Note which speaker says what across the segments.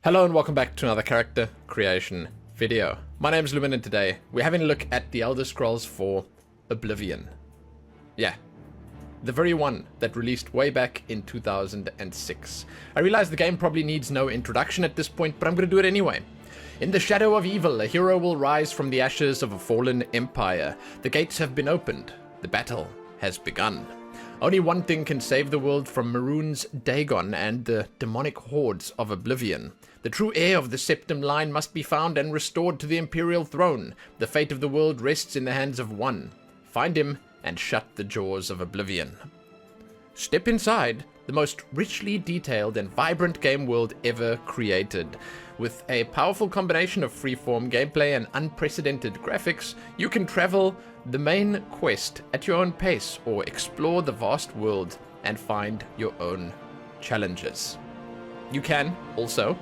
Speaker 1: Hello and welcome back to another character creation video. My name is Lumen and today we're having a look at the Elder Scrolls 4 Oblivion. Yeah, the very one that released way back in 2006. I realize the game probably needs no introduction at this point, but I'm going to do it anyway. In the shadow of evil, a hero will rise from the ashes of a fallen empire. The gates have been opened. The battle has begun. Only one thing can save the world from Maroon's Dagon and the demonic hordes of Oblivion. The true heir of the Septim line must be found and restored to the Imperial throne. The fate of the world rests in the hands of one. Find him and shut the jaws of Oblivion. Step inside the most richly detailed and vibrant game world ever created. With a powerful combination of freeform gameplay and unprecedented graphics, you can travel the main quest at your own pace or explore the vast world and find your own challenges. You can also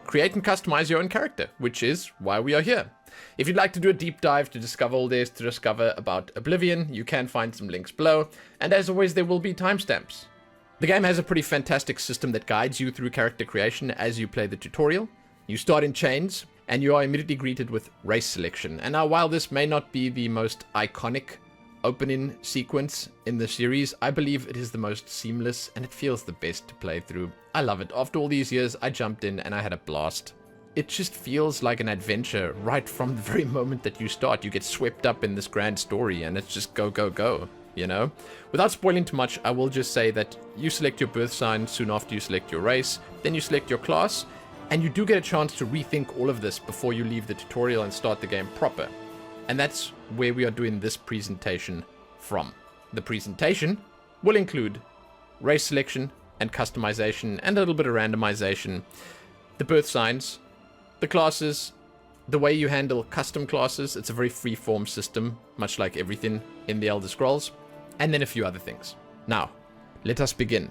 Speaker 1: create and customize your own character, which is why we are here. If you'd like to do a deep dive to discover all there is to discover about Oblivion, you can find some links below, and as always there will be timestamps. The game has a pretty fantastic system that guides you through character creation as you play the tutorial. You start in chains, and you are immediately greeted with race selection. And now, while this may not be the most iconic opening sequence in the series, I believe it is the most seamless, and it feels the best to play through. I love it. After all these years, I jumped in and I had a blast. It just feels like an adventure right from the very moment that you start. You get swept up in this grand story, and it's just go, go, go, you know? Without spoiling too much, I will just say that you select your birth sign soon after you select your race, then you select your class, and you do get a chance to rethink all of this before you leave the tutorial and start the game proper. And that's where we are doing this presentation from. The presentation will include race selection and customization and a little bit of randomization, the birth signs, the classes, the way you handle custom classes. It's a very free-form system, much like everything in the Elder Scrolls, and then a few other things. Now, let us begin.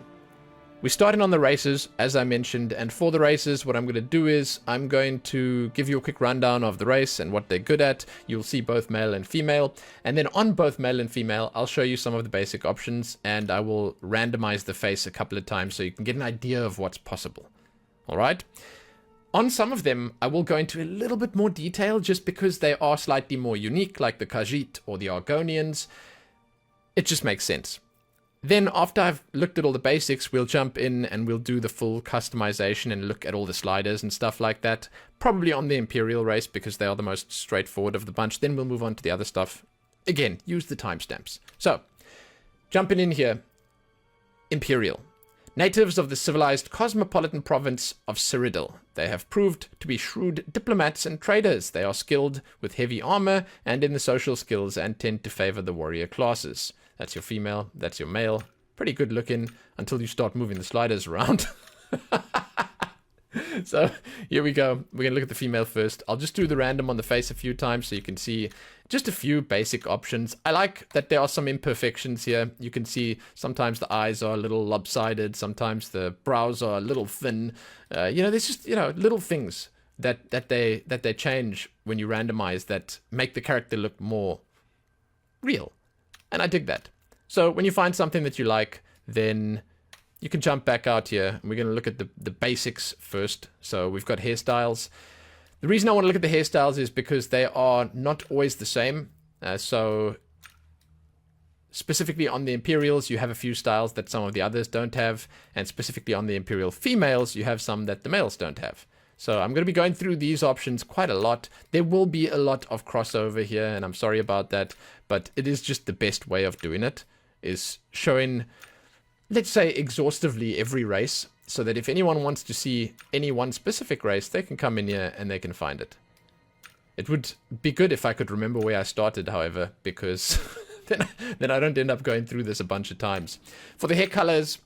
Speaker 1: We're starting on the races, as I mentioned, and for the races, what I'm going to do is I'm going to give you a quick rundown of the race and what they're good at. You'll see both male and female, and then on both male and female, I'll show you some of the basic options, and I will randomize the face a couple of times so you can get an idea of what's possible. All right? On some of them, I will go into a little bit more detail just because they are slightly more unique, like the Khajiit or the Argonians. It just makes sense. Then after I've looked at all the basics, we'll jump in and we'll do the full customization and look at all the sliders and stuff like that. Probably on the Imperial race because they are the most straightforward of the bunch. Then we'll move on to the other stuff. Again, use the timestamps. So, jumping in here. Imperial. Natives of the civilized cosmopolitan province of Cyrodiil. They have proved to be shrewd diplomats and traders. They are skilled with heavy armor and in the social skills and tend to favor the warrior classes. That's your female, that's your male. Pretty good looking until you start moving the sliders around. So here we go. We're going to look at the female first. I'll just do the random on the face a few times so you can see just a few basic options. I like that there are some imperfections here. You can see sometimes the eyes are a little lopsided. Sometimes the brows are a little thin. There's just, little things that they change when you randomize that make the character look more real. And I dig that. So when you find something that you like, then you can jump back out here. And we're going to look at the basics first. So we've got hairstyles. The reason I want to look at the hairstyles is because they are not always the same. So specifically on the Imperials, you have a few styles that some of the others don't have. And specifically on the Imperial females, you have some that the males don't have. So I'm going to be going through these options quite a lot. There will be a lot of crossover here, and I'm sorry about that, but it is just the best way of doing it, is showing, let's say, exhaustively every race, so that if anyone wants to see any one specific race, they can come in here and they can find it. It would be good if I could remember where I started, however, because then I don't end up going through this a bunch of times. For the hair colors,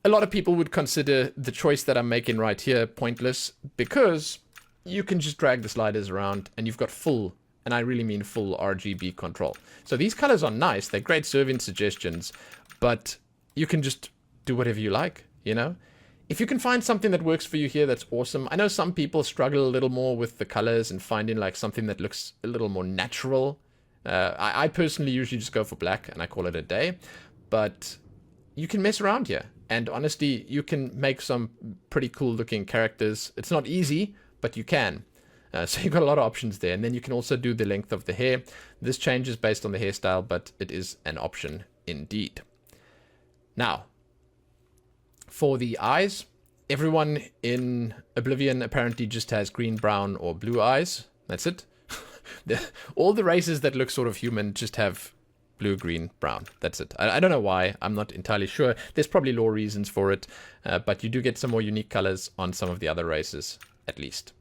Speaker 1: a lot of people would consider the choice that I'm making right here pointless because you can just drag the sliders around and you've got full, and I really mean full RGB control. So these colors are nice. They're great serving suggestions, but you can just do whatever you like, you know? If you can find something that works for you here, that's awesome. I know some people struggle a little more with the colors and finding like something that looks a little more natural. I personally usually just go for black and I call it a day, but you can mess around here. And honestly, you can make some pretty cool looking characters. It's not easy, but you can. So you've got a lot of options there. And then you can also do the length of the hair. This changes based on the hairstyle, but it is an option indeed. Now, for the eyes, everyone in Oblivion apparently just has green, brown, or blue eyes. That's it. All the races that look sort of human just have blue, green, brown. That's it. I don't know why. I'm not entirely sure. There's probably lore reasons for it, but you do get some more unique colors on some of the other races, at least.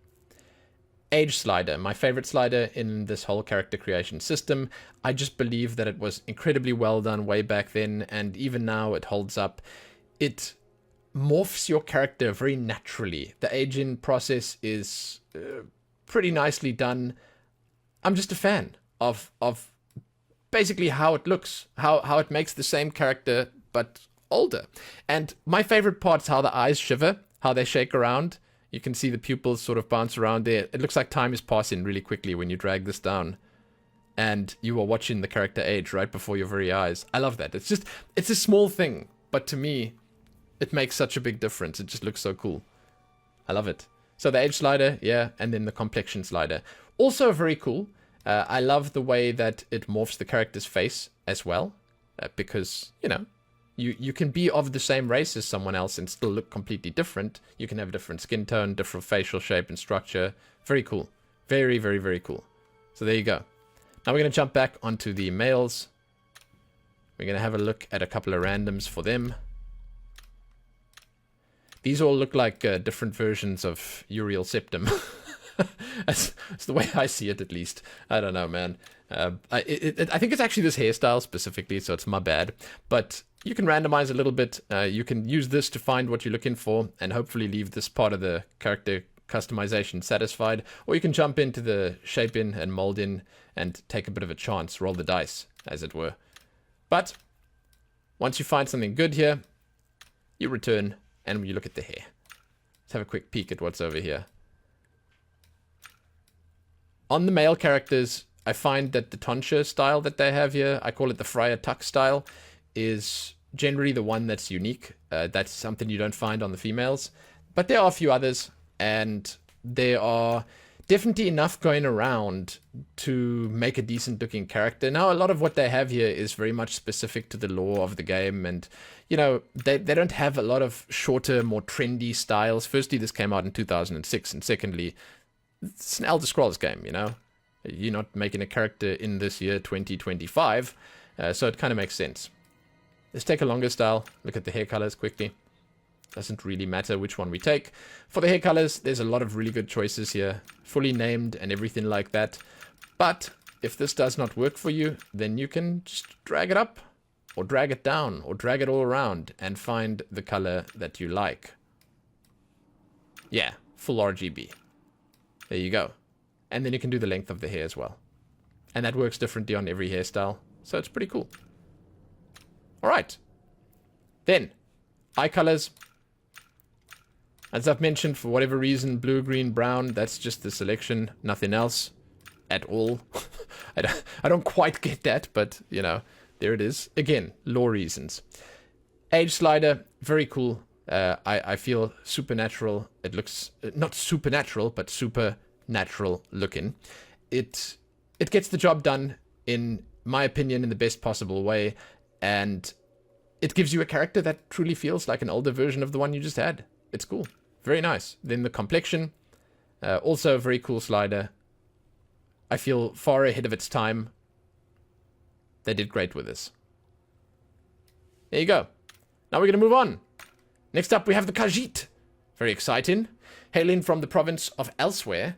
Speaker 1: Age slider, my favorite slider in this whole character creation system. I just believe that it was incredibly well done way back then, and even now it holds up. It morphs your character very naturally. The aging process is pretty nicely done. I'm just a fan of basically how it looks, how it makes the same character but older. And my favorite part is how the eyes shiver, how they shake around. You can see the pupils sort of bounce around there. It looks like time is passing really quickly when you drag this down. And you are watching the character age right before your very eyes. I love that. It's a small thing, but to me, it makes such a big difference. It just looks so cool. I love it. So the age slider, yeah, and then the complexion slider. Also very cool. I love the way that it morphs the character's face as well. Because, you know, you can be of the same race as someone else and still look completely different. You can have a different skin tone, different facial shape and structure. Very cool. Very, very, very cool. So there you go. Now we're going to jump back onto the males. We're going to have a look at a couple of randoms for them. These all look like different versions of Uriel Septim. That's the way I see it, at least. I don't know, man. I think it's actually this hairstyle specifically, so it's my bad. But you can randomize a little bit. You can use this to find what you're looking for and hopefully leave this part of the character customization satisfied. Or you can jump into the shape-in and mold-in and take a bit of a chance, roll the dice, as it were. But once you find something good here, you return and you look at the hair. Let's have a quick peek at what's over here. On the male characters, I find that the tonsure style that they have here, I call it the Friar Tuck style, is generally the one that's unique. That's something you don't find on the females. But there are a few others, and there are definitely enough going around to make a decent looking character. Now, a lot of what they have here is very much specific to the lore of the game, and, you know, they don't have a lot of shorter, more trendy styles. Firstly, this came out in 2006, and secondly, it's an Elder Scrolls game, you know? You're not making a character in this year, 2025, so it kind of makes sense. Let's take a longer style, look at the hair colors quickly. Doesn't really matter which one we take. For the hair colors, there's a lot of really good choices here, fully named and everything like that. But if this does not work for you, then you can just drag it up, or drag it down, or drag it all around and find the color that you like. Yeah, full RGB. There you go. And then you can do the length of the hair as well. And that works differently on every hairstyle. So it's pretty cool. Alright. Then, eye colors. As I've mentioned, for whatever reason, blue, green, brown, that's just the selection. Nothing else at all. I don't quite get that, but, you know, there it is. Again, lore reasons. Age slider, very cool. I feel supernatural. It looks not supernatural, but supernatural looking. It gets the job done, in my opinion, in the best possible way, and it gives you a character that truly feels like an older version of the one you just had. It's cool. Very nice. Then the complexion, also a very cool slider. I feel far ahead of its time. They did great with this. There you go. Now we're going to move on. Next up, we have the Khajiit. Very exciting. Hailing from the province of Elsewhere,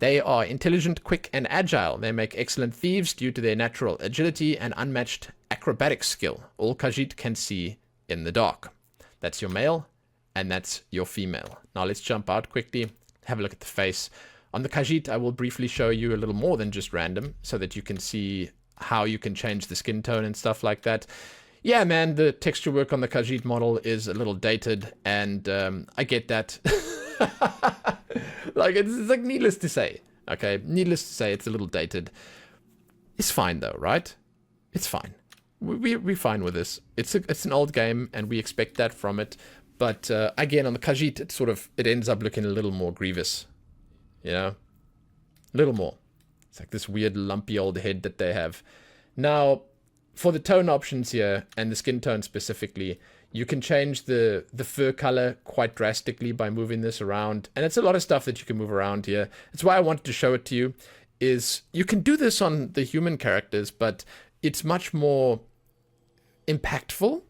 Speaker 1: they are intelligent, quick, and agile. They make excellent thieves due to their natural agility and unmatched acrobatic skill. All Khajiit can see in the dark. That's your male, and that's your female. Now let's jump out quickly, have a look at the face. On the Khajiit, I will briefly show you a little more than just random, so that you can see how you can change the skin tone and stuff like that. Yeah, man, the texture work on the Khajiit model is a little dated, and I get that. Like, it's like needless to say. Okay, needless to say, it's a little dated. It's fine though, right? It's fine. we're fine with this. It's an old game, and we expect that from it. But again, on the Khajiit, it ends up looking a little more grievous, you know, a little more. It's like this weird lumpy old head that they have. Now, for the tone options here and the skin tone specifically, you can change the fur color quite drastically by moving this around, and it's a lot of stuff that you can move around here. That's why I wanted to show it to you. Is you can do this on the human characters, but it's much more impactful.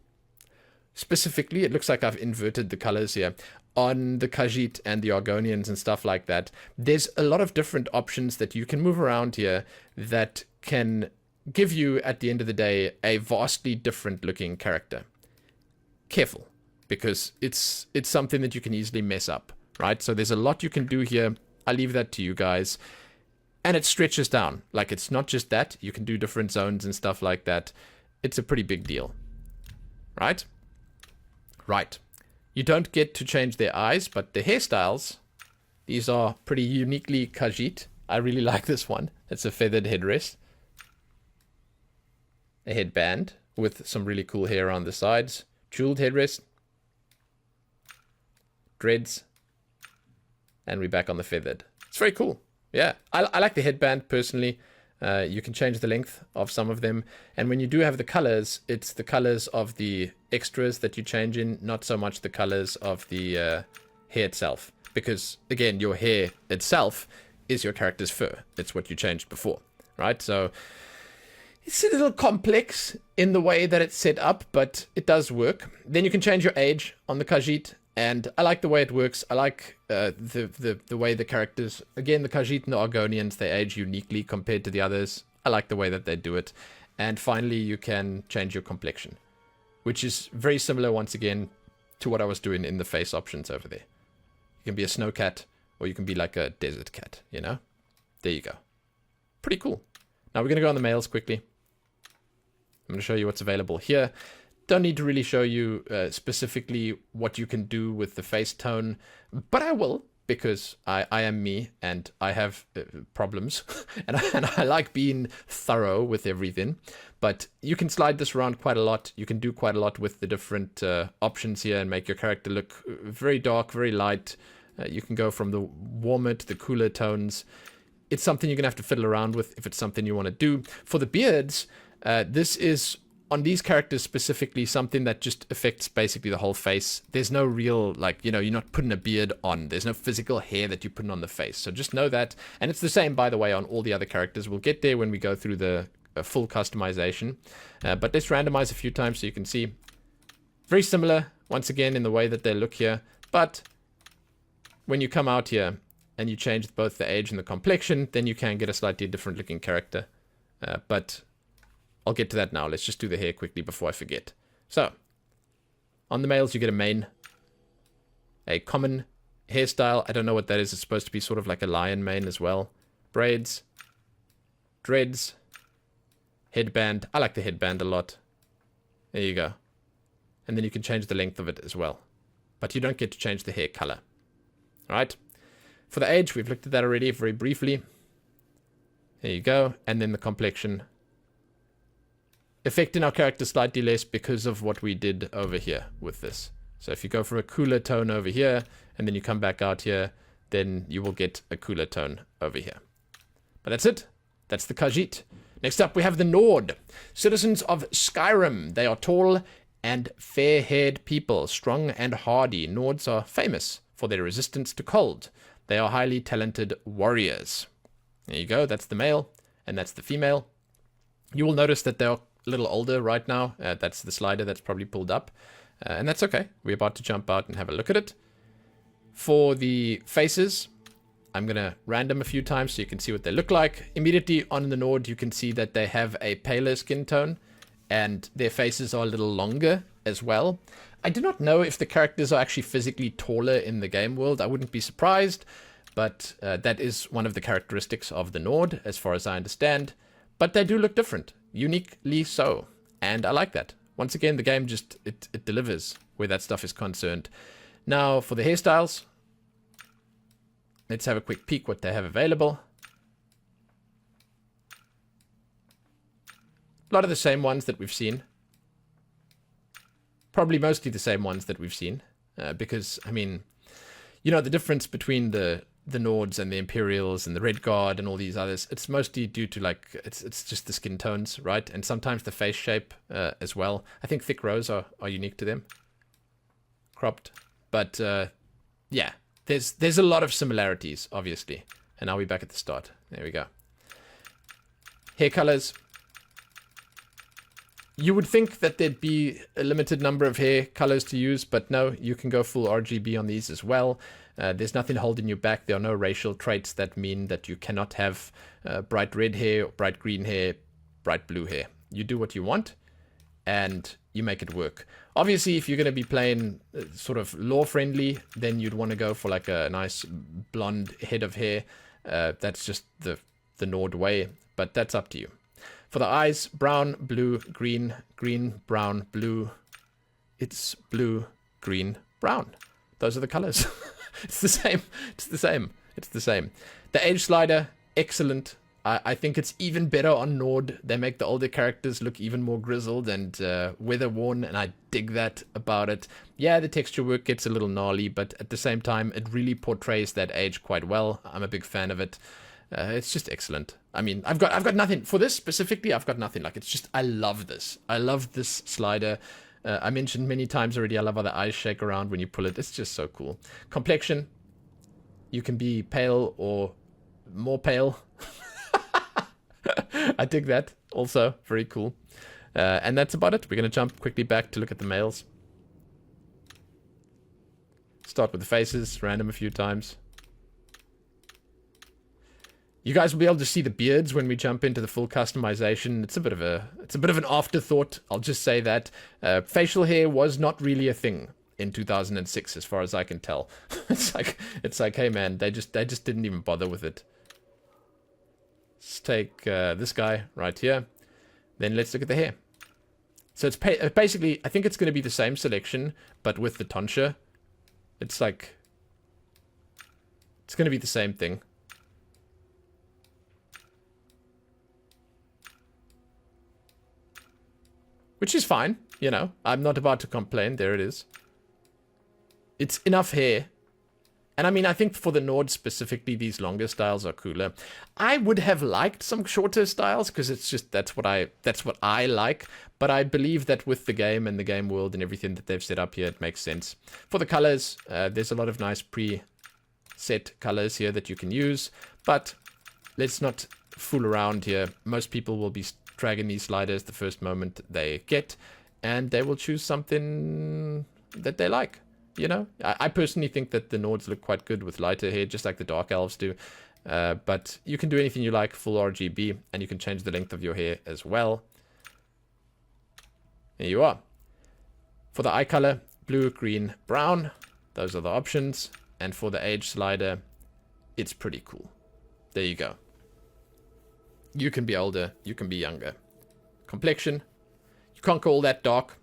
Speaker 1: Specifically, it looks like I've inverted the colors here. On the Khajiit and the Argonians and stuff like that, there's a lot of different options that you can move around here that can give you, at the end of the day, a vastly different looking character. Careful, because it's something that you can easily mess up, right? So there's a lot you can do here. I leave that to you guys. And it stretches down. Like, it's not just that. You can do different zones and stuff like that. It's a pretty big deal. Right? Right. You don't get to change their eyes, but the hairstyles, these are pretty uniquely Khajiit. I really like this one. It's a feathered headrest. A headband with some really cool hair on the sides. Jeweled headrest. Dreads. And we're back on the feathered. It's very cool. Yeah, I like the headband personally. You can change the length of some of them. And when you do have the colors, it's the colors of the extras that you change in, not so much the colors of the hair itself. Because, again, your hair itself is your character's fur. It's what you changed before, right? So it's a little complex in the way that it's set up, but it does work. Then you can change your age on the Khajiit. And I like the way it works. I like the way the characters, again, the Khajiit and the Argonians, they age uniquely compared to the others. I like the way that they do it. And finally, you can change your complexion, which is very similar, once again, to what I was doing in the face options over there. You can be a snow cat, or you can be like a desert cat, you know? There you go. Pretty cool. Now we're going to go on the males quickly. I'm going to show you what's available here. Don't need to really show you specifically what you can do with the face tone, but I will, because I am me, and I have problems, and I like being thorough with everything. But you can slide this around quite a lot. You can do quite a lot with the different options here and make your character look very dark, very light. You can go from the warmer to the cooler tones. It's something you're going to have to fiddle around with if it's something you want to do. For the beards, this is, on these characters specifically, something that just affects basically the whole face. There's no real, like, you know, you're not putting a beard on. There's no physical hair that you're putting on the face. So just know that. And it's the same, by the way, on all the other characters. We'll get there when we go through the full customization. But let's randomize a few times so you can see. Very similar, once again, in the way that they look here. But when you come out here and you change both the age and the complexion, then you can get a slightly different looking character. But I'll get to that now. Let's just do the hair quickly before I forget. So, on the males, you get a mane. A common hairstyle. I don't know what that is. It's supposed to be sort of like a lion mane as well. Braids. Dreads. Headband. I like the headband a lot. There you go. And then you can change the length of it as well. But you don't get to change the hair color. Alright. For the age, we've looked at that already very briefly. There you go. And then the complexion. Affecting our character slightly less because of what we did over here with this. So if you go for a cooler tone over here, and then you come back out here, then you will get a cooler tone over here. But that's it. That's the Khajiit. Next up, we have the Nord. Citizens of Skyrim. They are tall and fair-haired people, strong and hardy. Nords are famous for their resistance to cold. They are highly talented warriors. There you go. That's the male, and that's the female. You will notice that they are a little older right now. That's the slider that's probably pulled up. And that's okay. We're about to jump out and have a look at it. For the faces, I'm going to random a few times so you can see what they look like. Immediately on the Nord, you can see that they have a paler skin tone. And their faces are a little longer as well. I do not know if the characters are actually physically taller in the game world. I wouldn't be surprised. But that is one of the characteristics of the Nord, as far as I understand. But they do look different. Uniquely so. And I like that. Once again, the game just, it delivers where that stuff is concerned. Now, for the hairstyles, let's have a quick peek what they have available. lot of the same ones that we've seen. Probably mostly the same ones that we've seen. Because, I mean, you know, the difference between the Nords and the Imperials and the Redguard and all these others, it's mostly due to, like, it's just the skin tones, right? And sometimes the face shape as well. I think thick rows are unique to them. Cropped. But, yeah, there's a lot of similarities, obviously. And now we're back at the start. There we go. Hair colors. You would think that there'd be a limited number of hair colors to use, but no, you can go full RGB on these as well. There's nothing holding you back. There are no racial traits that mean that you cannot have bright red hair, bright green hair, bright blue hair. You do what you want, and you make it work. Obviously, if you're going to be playing sort of lore-friendly, then you'd want to go for like a nice blonde head of hair. That's just the Nord way, but that's up to you. For the eyes, brown, blue, green, green, brown, blue. It's blue, green, brown. Those are the colors. It's the same. It's the same. It's the same. The age slider, excellent. I think it's even better on Nord. They make the older characters look even more grizzled and weather-worn, and I dig that about it. Yeah, the texture work gets a little gnarly, but at the same time, it really portrays that age quite well. I'm a big fan of it. It's just excellent. I mean, I've got nothing for this specifically. I've got nothing. Like, it's just, I love this. I love this slider. I mentioned many times already, I love how the eyes shake around when you pull it. It's just so cool. Complexion, you can be pale or more pale. I dig that. Also, very cool. And that's about it. We're going to jump quickly back to look at the males. Start with the faces, random a few times. You guys will be able to see the beards when we jump into the full customization. It's a bit of an afterthought. I'll just say that facial hair was not really a thing in 2006, as far as I can tell. It's like, hey man, they just didn't even bother with it. Let's take this guy right here. Then let's look at the hair. So it's basically, I think it's going to be the same selection, but with the tonsure. It's like, it's going to be the same thing. Which is fine, you know. I'm not about to complain. There it is. It's enough hair. And I mean, I think for the Nord specifically, these longer styles are cooler. I would have liked some shorter styles, because it's just, that's what I like. But I believe that with the game and the game world and everything that they've set up here, it makes sense. For the colors, there's a lot of nice pre-set colors here that you can use. But let's not fool around here. Most people will be dragging these sliders the first moment they get, and they will choose something that they like. You know, I personally think that the Nords look quite good with lighter hair, just like the Dark Elves do. But you can do anything you like, full RGB, and you can change the length of your hair as well. There you are. For the eye color, blue, green, brown. Those are the options. And for the age slider, it's pretty cool. There you go. You can be older, you can be younger. Complexion, you can't go all that dark.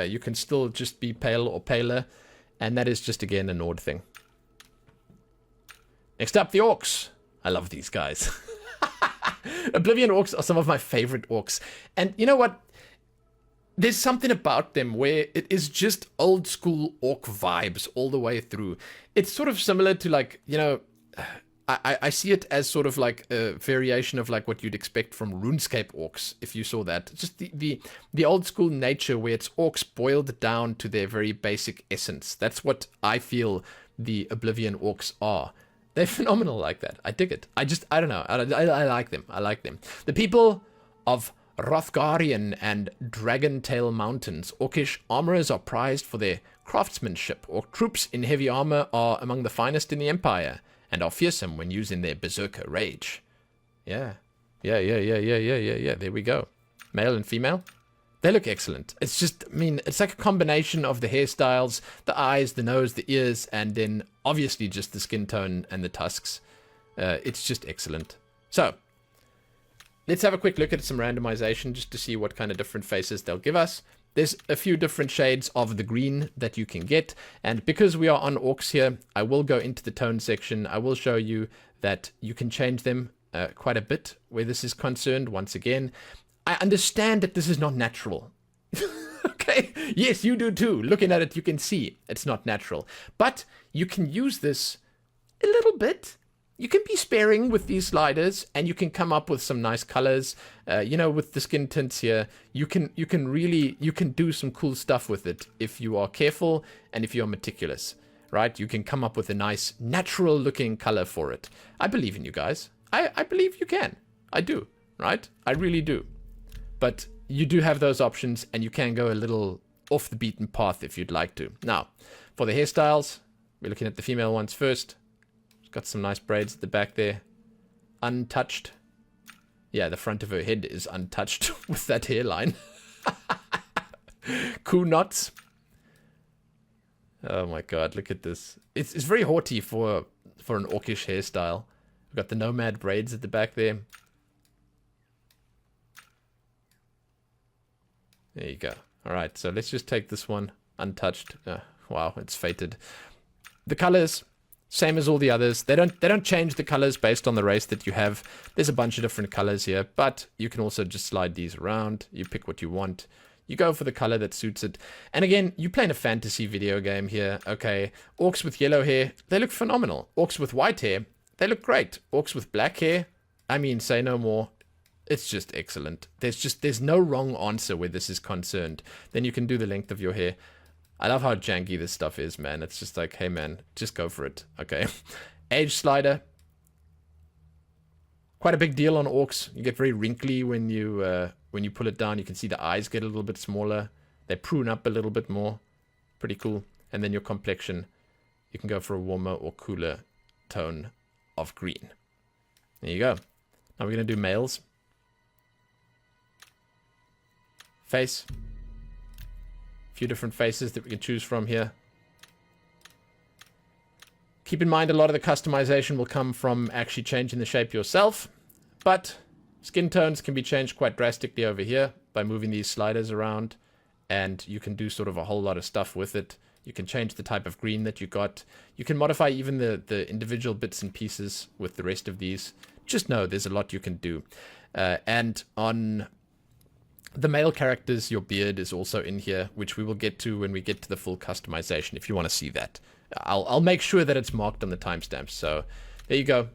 Speaker 1: You can still just be pale or paler. And that is just, again, a Nord thing. Next up, the orcs. I love these guys. Oblivion orcs are some of my favorite orcs. And you know what? There's something about them where it is just old school orc vibes all the way through. It's sort of similar to, like, you know, I see it as sort of like a variation of like what you'd expect from RuneScape orcs, if you saw that. Just the old school nature where it's orcs boiled down to their very basic essence. That's what I feel the Oblivion orcs are. They're phenomenal like that. I dig it. I don't know. I like them. I like them. The people of Hrothgarian and Dragontail Mountains. Orcish armorers are prized for their craftsmanship. Orc troops in heavy armor are among the finest in the Empire, and are fearsome when using their berserker rage. Yeah. There we go. Male and female. They look excellent. It's just, I mean, it's like a combination of the hairstyles, the eyes, the nose, the ears, and then obviously just the skin tone and the tusks. It's just excellent. So, let's have a quick look at some randomization just to see what kind of different faces they'll give us. There's a few different shades of the green that you can get, and because we are on orcs here, I will go into the tone section. I will show you that you can change them quite a bit where this is concerned. Once again, I understand that this is not natural. Okay, yes, you do too. Looking at it, you can see it's not natural. But you can use this a little bit. You can be sparing with these sliders, and you can come up with some nice colors. You know, with the skin tints here, you can do some cool stuff with it if you are careful and if you are meticulous, right? You can come up with a nice natural looking color for it. I believe in you guys. I believe you can. I do, right? I really do. But you do have those options, and you can go a little off the beaten path if you'd like to. Now, for the hairstyles, we're looking at the female ones first. Got some nice braids at the back there. Untouched. Yeah, the front of her head is untouched with that hairline. Cool knots. Oh my god, look at this. It's very haughty for an orcish hairstyle. We've got the nomad braids at the back there. There you go. Alright, so let's just take this one. Untouched. Wow, it's fated. The colors, same as all the others. They don't change the colors based on the race that you have. There's a bunch of different colors here, but you can also just slide these around. You pick what you want. You go for the color that suits it. And again, you're playing a fantasy video game here. Okay, orcs with yellow hair, they look phenomenal. Orcs with white hair, they look great. Orcs with black hair, I mean, say no more. It's just excellent. There's no wrong answer where this is concerned. Then you can do the length of your hair. I love how janky this stuff is, man. It's just like, hey man, just go for it. Okay. Age slider. Quite a big deal on orcs. You get very wrinkly when you pull it down. You can see the eyes get a little bit smaller. They prune up a little bit more. Pretty cool. And then your complexion. You can go for a warmer or cooler tone of green. There you go. Now we're going to do males. Face. A few different faces that we can choose from here. Keep in mind a lot of the customization will come from actually changing the shape yourself, but skin tones can be changed quite drastically over here by moving these sliders around, and you can do sort of a whole lot of stuff with it. You can change the type of green that you got. You can modify even the individual bits and pieces with the rest of these. Just know there's a lot you can do. And on the male characters, your beard is also in here, which we will get to when we get to the full customization, if you want to see that. I'll make sure that it's marked on the timestamps. So, there you go.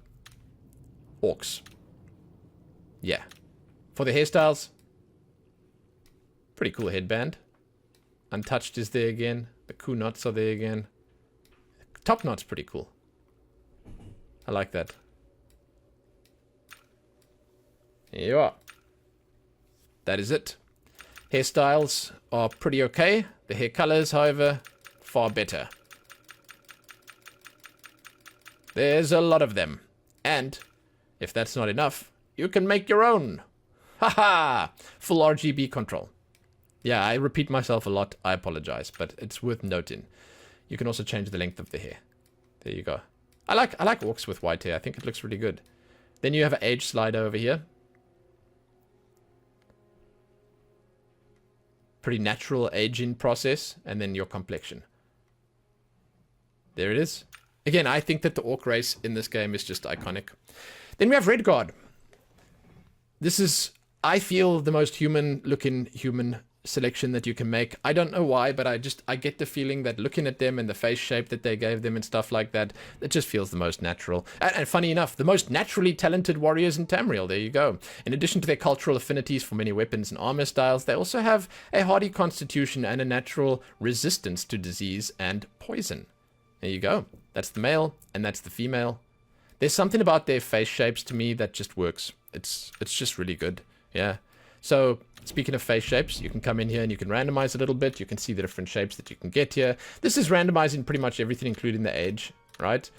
Speaker 1: Orcs. Yeah. For the hairstyles, pretty cool headband. Untouched is there again. The cool knots are there again. Top knot's pretty cool. I like that. Here you are. That is it. Hairstyles are pretty okay. The hair colors, however, far better. There's a lot of them. And, if that's not enough, you can make your own. Haha! Full RGB control. Yeah, I repeat myself a lot. I apologize, but it's worth noting. You can also change the length of the hair. There you go. I like orcs with white hair. I think it looks really good. Then you have an age slider over here. Pretty natural aging process, and then your complexion. There it is. Again, I think that the orc race in this game is just iconic. Then we have Redguard. This is, I feel, the most human-looking human selection that you can make. I don't know why, but I get the feeling that looking at them and the face shape that they gave them and stuff like that, it just feels the most natural. And funny enough, the most naturally talented warriors in Tamriel. There you go. In addition to their cultural affinities for many weapons and armor styles, they also have a hardy constitution and a natural resistance to disease and poison. There you go. That's the male, and that's the female. There's something about their face shapes to me that just works. It's just really good. Yeah. So, speaking of face shapes, you can come in here and you can randomize a little bit. You can see the different shapes that you can get here. This is randomizing pretty much everything, including the age, right?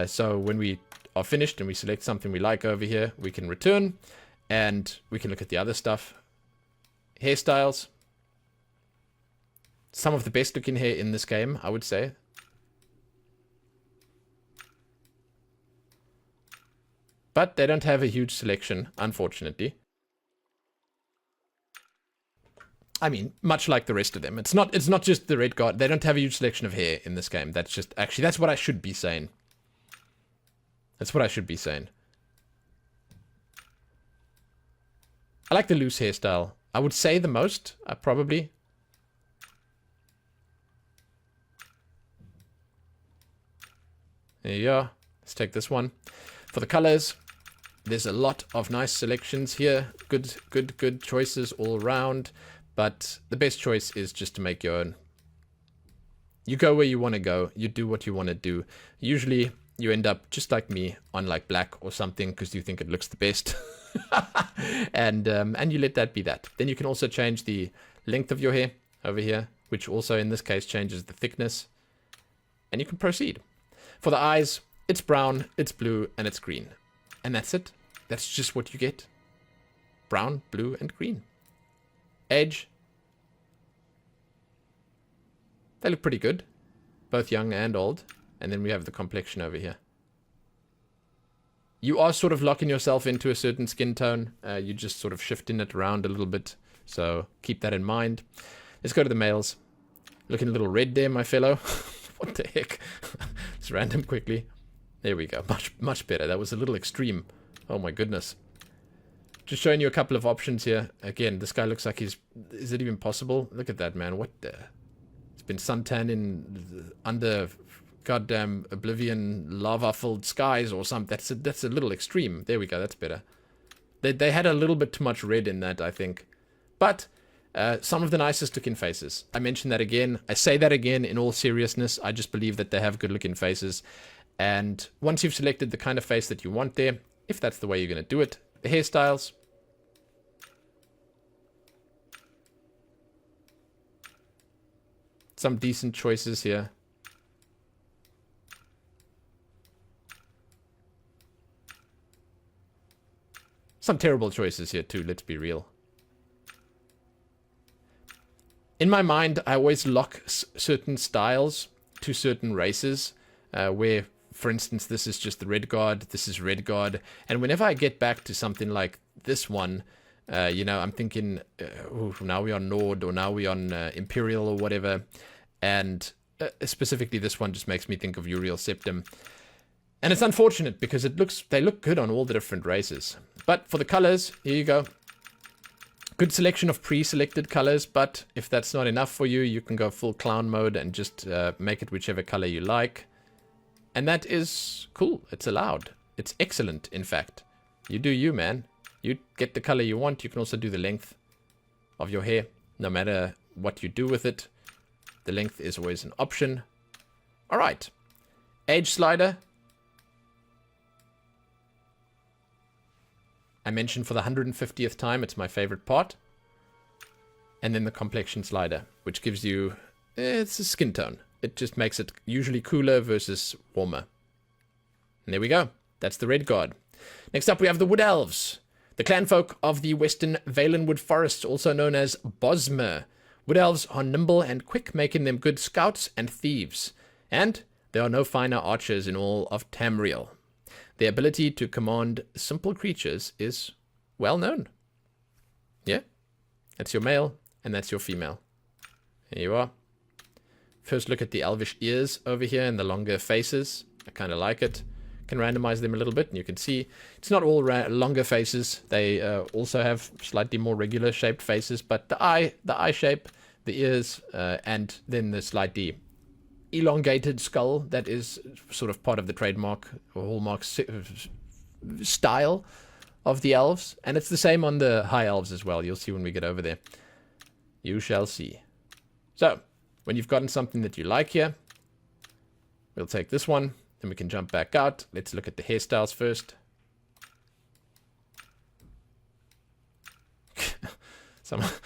Speaker 1: So, when we are finished and we select something we like over here, we can return, and we can look at the other stuff. Hairstyles. Some of the best looking hair in this game, I would say. But they don't have a huge selection, unfortunately. I mean, much like the rest of them. It's not just the Redguard. They don't have a huge selection of hair in this game. That's just, actually, that's what I should be saying. That's what I should be saying. I like the loose hairstyle. I would say the most, probably. There you go. Let's take this one. For the colors, there's a lot of nice selections here. Good choices all around. But the best choice is just to make your own. You go where you want to go. You do what you want to do. Usually, you end up just like me on like black or something because you think it looks the best. and you let that be that. Then you can also change the length of your hair over here, which also in this case changes the thickness. And you can proceed. For the eyes, it's brown, it's blue, and it's green. And that's it. That's just what you get. Brown, blue, and green. Age. They look pretty good. Both young and old. And then we have the complexion over here. You are sort of locking yourself into a certain skin tone. You just sort of shifting it around a little bit. So keep that in mind. Let's go to the males. Looking a little red there, my fellow. What the heck? It's random quickly. There we go. Much better. That was a little extreme. Oh my goodness. Just showing you a couple of options here. Again, this guy looks like he's... Is it even possible? Look at that, man. What the... It's been suntan in under goddamn Oblivion lava-filled skies or something. That's a little extreme. There we go. That's better. They had a little bit too much red in that, I think. But... some of the nicest looking faces. I mentioned that again. I say that again in all seriousness. I just believe that they have good looking faces. And once you've selected the kind of face that you want there, if that's the way you're going to do it, the hairstyles. Some decent choices here. Some terrible choices here too, let's be real. In my mind, I always lock certain styles to certain races, where, for instance, this is just the Redguard, this is Redguard, and whenever I get back to something like this one, you know, I'm thinking, now we're on Nord, or now we're on Imperial, or whatever, and specifically this one just makes me think of Uriel Septim. And it's unfortunate, because they look good on all the different races. But for the colors, here you go. Good selection of pre-selected colors, but if that's not enough for you, you can go full clown mode and just make it whichever color you like. And that is cool. It's allowed. It's excellent, in fact. You do you, man. You get the color you want. You can also do the length of your hair, no matter what you do with it. The length is always an option. All right. Age slider. I mentioned for the 150th time, it's my favorite part. And then the complexion slider, which gives you, it's a skin tone. It just makes it usually cooler versus warmer. And there we go. That's the Redguard. Next up, we have the Wood Elves. The clanfolk of the Western Valenwood Forests, also known as Bosmer. Wood Elves are nimble and quick, making them good scouts and thieves. And there are no finer archers in all of Tamriel. Their ability to command simple creatures is well known. Yeah, that's your male, and that's your female. There you are. First look at the elvish ears over here and the longer faces. I kind of like it. Can randomize them a little bit, and you can see it's not all longer faces. They also have slightly more regular shaped faces, but the eye shape, the ears, and then the slightly elongated skull, that is sort of part of the trademark or hallmark style of the elves. And it's the same on the high elves as well. You'll see when we get over there. You shall see. So, when you've gotten something that you like here, we'll take this one, then we can jump back out. Let's look at the hairstyles first.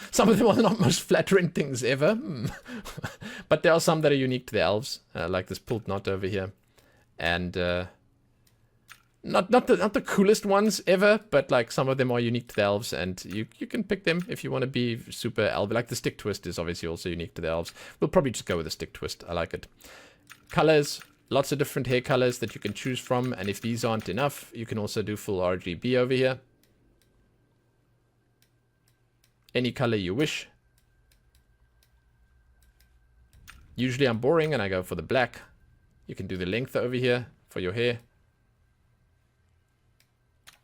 Speaker 1: Some of them are not most flattering things ever. But there are some that are unique to the elves, like this pulled knot over here. And not the coolest ones ever, but like some of them are unique to the elves, and you can pick them if you want to be super elf. Like the stick twist is obviously also unique to the elves. We'll probably just go with the stick twist. I like it. Colors, lots of different hair colors that you can choose from, and if these aren't enough, you can also do full RGB over here. Any color you wish. Usually I'm boring and I go for the black. You can do the length over here for your hair.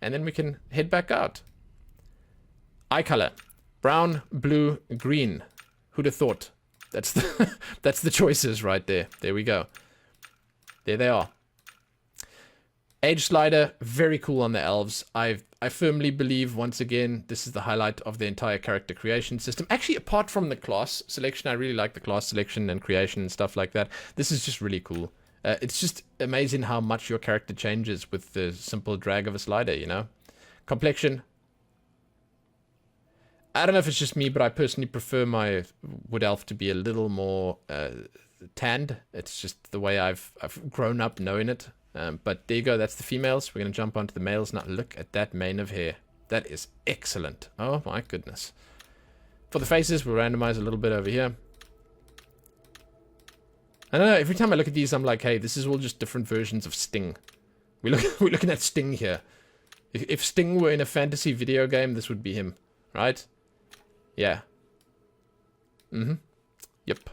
Speaker 1: And then we can head back out. Eye color. Brown, blue, green. Who'd have thought? That's the, that's the choices right there. There we go. There they are. Age slider, very cool on the elves. I firmly believe, once again, this is the highlight of the entire character creation system. Actually, apart from the class selection, I really like the class selection and creation and stuff like that. This is just really cool. It's just amazing how much your character changes with the simple drag of a slider, you know? Complexion. I don't know if it's just me, but I personally prefer my wood elf to be a little more tanned. It's just the way I've grown up knowing it. But there you go, that's the females. We're going to jump onto the males. Now look at that mane of hair. That is excellent. Oh my goodness. For the faces, we'll randomize a little bit over here. I don't know, every time I look at these, I'm like, hey, this is all just different versions of Sting. We're looking at Sting here. If Sting were in a fantasy video game, this would be him, right? Yeah. Yep.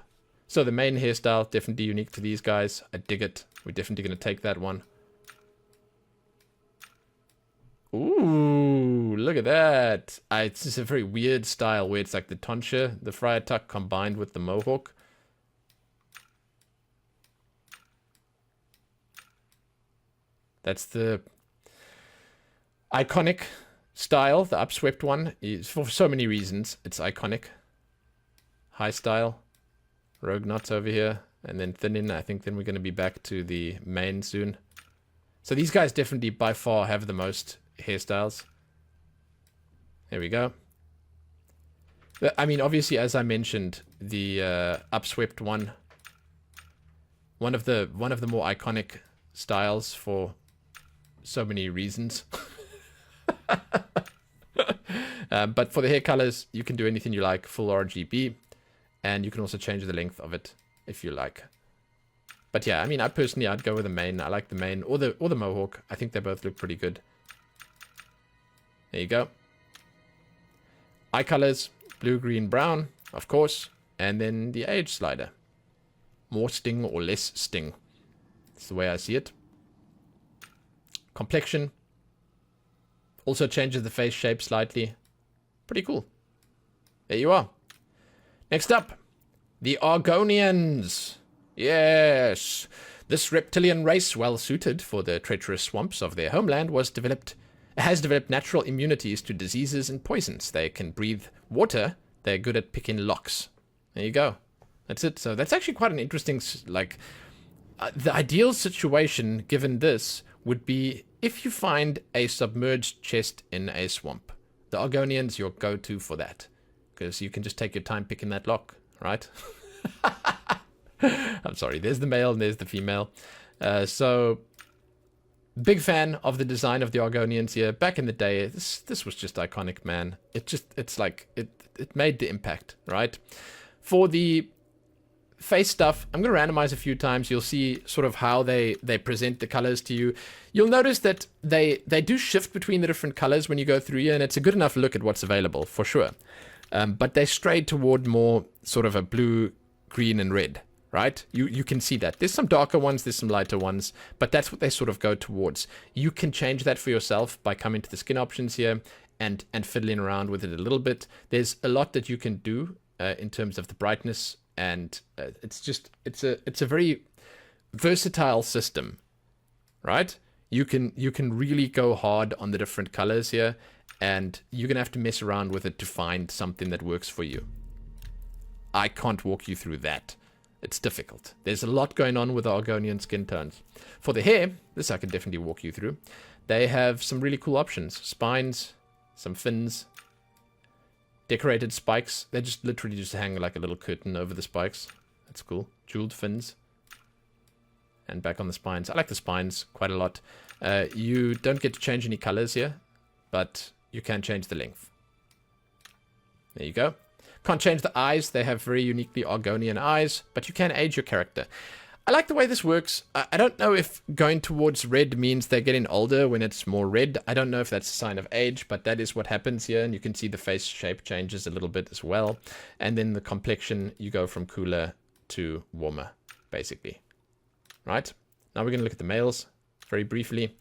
Speaker 1: So the main hairstyle, definitely unique to these guys. I dig it. We're definitely going to take that one. Ooh, look at that. It's just a very weird style where it's like the tonsure, the friar tuck combined with the mohawk. That's the iconic style. The upswept one is for so many reasons. It's iconic. High style. Rogue knots over here. And then thinning. I think then we're going to be back to the main soon. So these guys definitely by far have the most hairstyles. There we go. I mean, obviously, as I mentioned, the upswept one. One of the more iconic styles for so many reasons. But for the hair colors, you can do anything you like, full RGB, and you can also change the length of it if you like. But yeah, I mean, I'd go with the mane. I like the mane or the mohawk. I think they both look pretty good. There you go. Eye colors, blue, green, brown, of course, and then the age slider. More Sting or less Sting. That's the way I see it. Complexion. Also changes the face shape slightly. Pretty cool. There you are. Next up, the Argonians. Yes. This reptilian race, well suited for the treacherous swamps of their homeland, has developed natural immunities to diseases and poisons. They can breathe water. They're good at picking locks. There you go. That's it. So that's actually quite an interesting, like, the ideal situation given this would be if you find a submerged chest in a swamp. The Argonians, your go-to for that. Because you can just take your time picking that lock, right? I'm sorry, there's the male and there's the female. So, big fan of the design of the Argonians here. Back in the day, this was just iconic, man. It's like, it made the impact, right? For the face stuff, I'm going to randomize a few times. You'll see sort of how they present the colors to you. You'll notice that they do shift between the different colors when you go through here, and it's a good enough look at what's available, for sure. But they stray toward more sort of a blue, green, and red, right? You can see that. There's some darker ones, there's some lighter ones, but that's what they sort of go towards. You can change that for yourself by coming to the skin options here and fiddling around with it a little bit. There's a lot that you can do in terms of the brightness, and it's a very versatile system, right? You can really go hard on the different colors here, and you're gonna have to mess around with it to find something that works for you. I can't walk you through that. It's difficult. There's a lot going on with the Argonian skin tones. For the hair, this I can definitely walk you through. They have some really cool options. Spines, some fins, decorated spikes. They just literally just hang like a little curtain over the spikes. That's cool. Jeweled fins. And back on the spines. I like the spines quite a lot. You don't get to change any colors here, but you can change the length. There you go. Can't change the eyes. They have very uniquely Argonian eyes, but you can age your character. I like the way this works. I don't know if going towards red means they're getting older when it's more red. I don't know if that's a sign of age, but that is what happens here. And you can see the face shape changes a little bit as well. And then the complexion, you go from cooler to warmer, basically. Right? Now we're going to look at the males very briefly.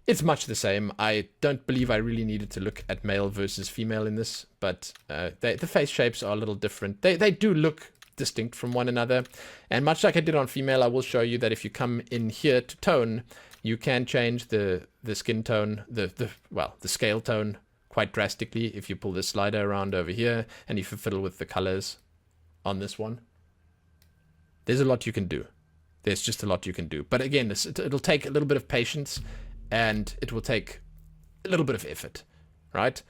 Speaker 1: It's much the same. I don't believe I really needed to look at male versus female in this, but the face shapes are a little different. They do look distinct from one another, and much like I did on female, I will show you that if you come in here to tone, you can change the skin tone, the scale tone quite drastically if you pull the slider around over here and if you fiddle with the colors on this one. There's a lot you can do. There's just a lot you can do. But again, it'll take a little bit of patience, and it will take a little bit of effort, right?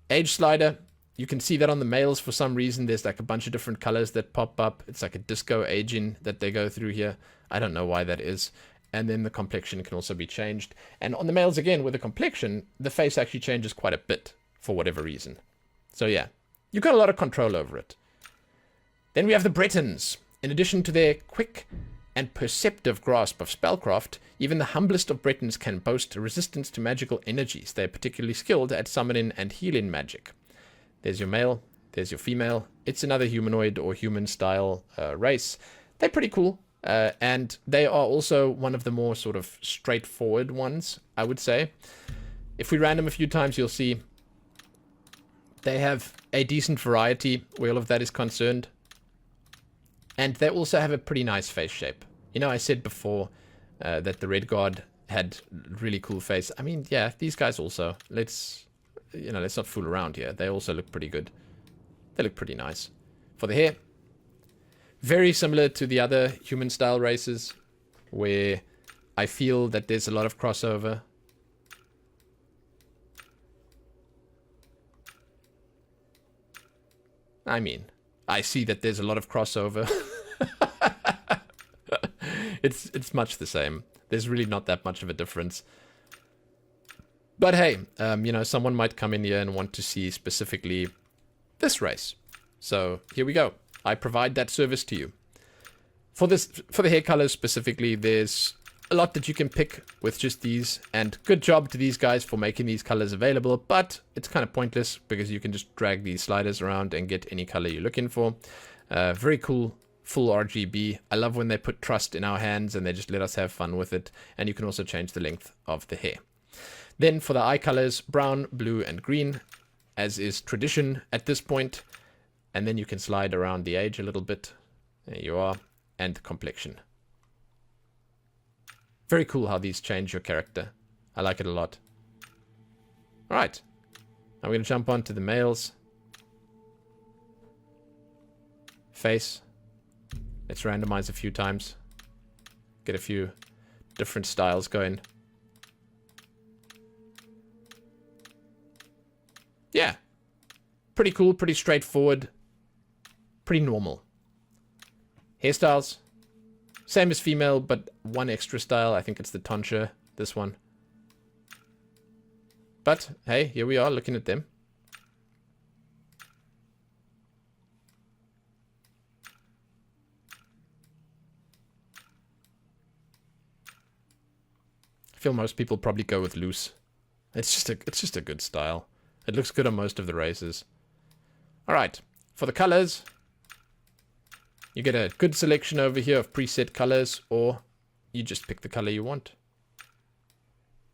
Speaker 1: Age slider, you can see that on the males for some reason. There's like a bunch of different colors that pop up. It's like a disco aging that they go through here. I don't know why that is. And then the complexion can also be changed. And on the males, again, with the complexion, the face actually changes quite a bit for whatever reason. So yeah, you've got a lot of control over it. Then we have the Bretons. In addition to their quick and perceptive grasp of spellcraft, even the humblest of Bretons can boast resistance to magical energies. They are particularly skilled at summoning and healing magic. There's your male, there's your female. It's another humanoid or human-style race. They're pretty cool, and they are also one of the more sort of straightforward ones, I would say. If we ran them a few times, you'll see they have a decent variety where all of that is concerned. And they also have a pretty nice face shape. You know, I said before that the Redguard had really cool face. I mean, yeah, these guys also. Let's not fool around here. They also look pretty good. They look pretty nice. For the hair, very similar to the other human-style races, where I feel that there's a lot of crossover. I mean, I see that there's a lot of crossover. It's much the same. There's really not that much of a difference. But hey, someone might come in here and want to see specifically this race. So here we go. I provide that service to you. For the hair colors specifically, there's a lot that you can pick with just these, and good job to these guys for making these colors available, but it's kind of pointless because you can just drag these sliders around and get any color you're looking for. Very cool, full RGB. I love when they put trust in our hands and they just let us have fun with it, and you can also change the length of the hair. Then for the eye colors, brown, blue, and green, as is tradition at this point, and then you can slide around the age a little bit. There you are, and the complexion. Very cool how these change your character. I like it a lot. Alright. Now we're going to jump on to the males. Face. Let's randomize a few times. Get a few different styles going. Yeah. Pretty cool, pretty straightforward. Pretty normal. Hairstyles. Same as female, but one extra style. I think it's the tonsure, this one. But, hey, here we are looking at them. I feel most people probably go with loose. It's just a good style. It looks good on most of the races. Alright, for the colors, you get a good selection over here of preset colors, or you just pick the color you want.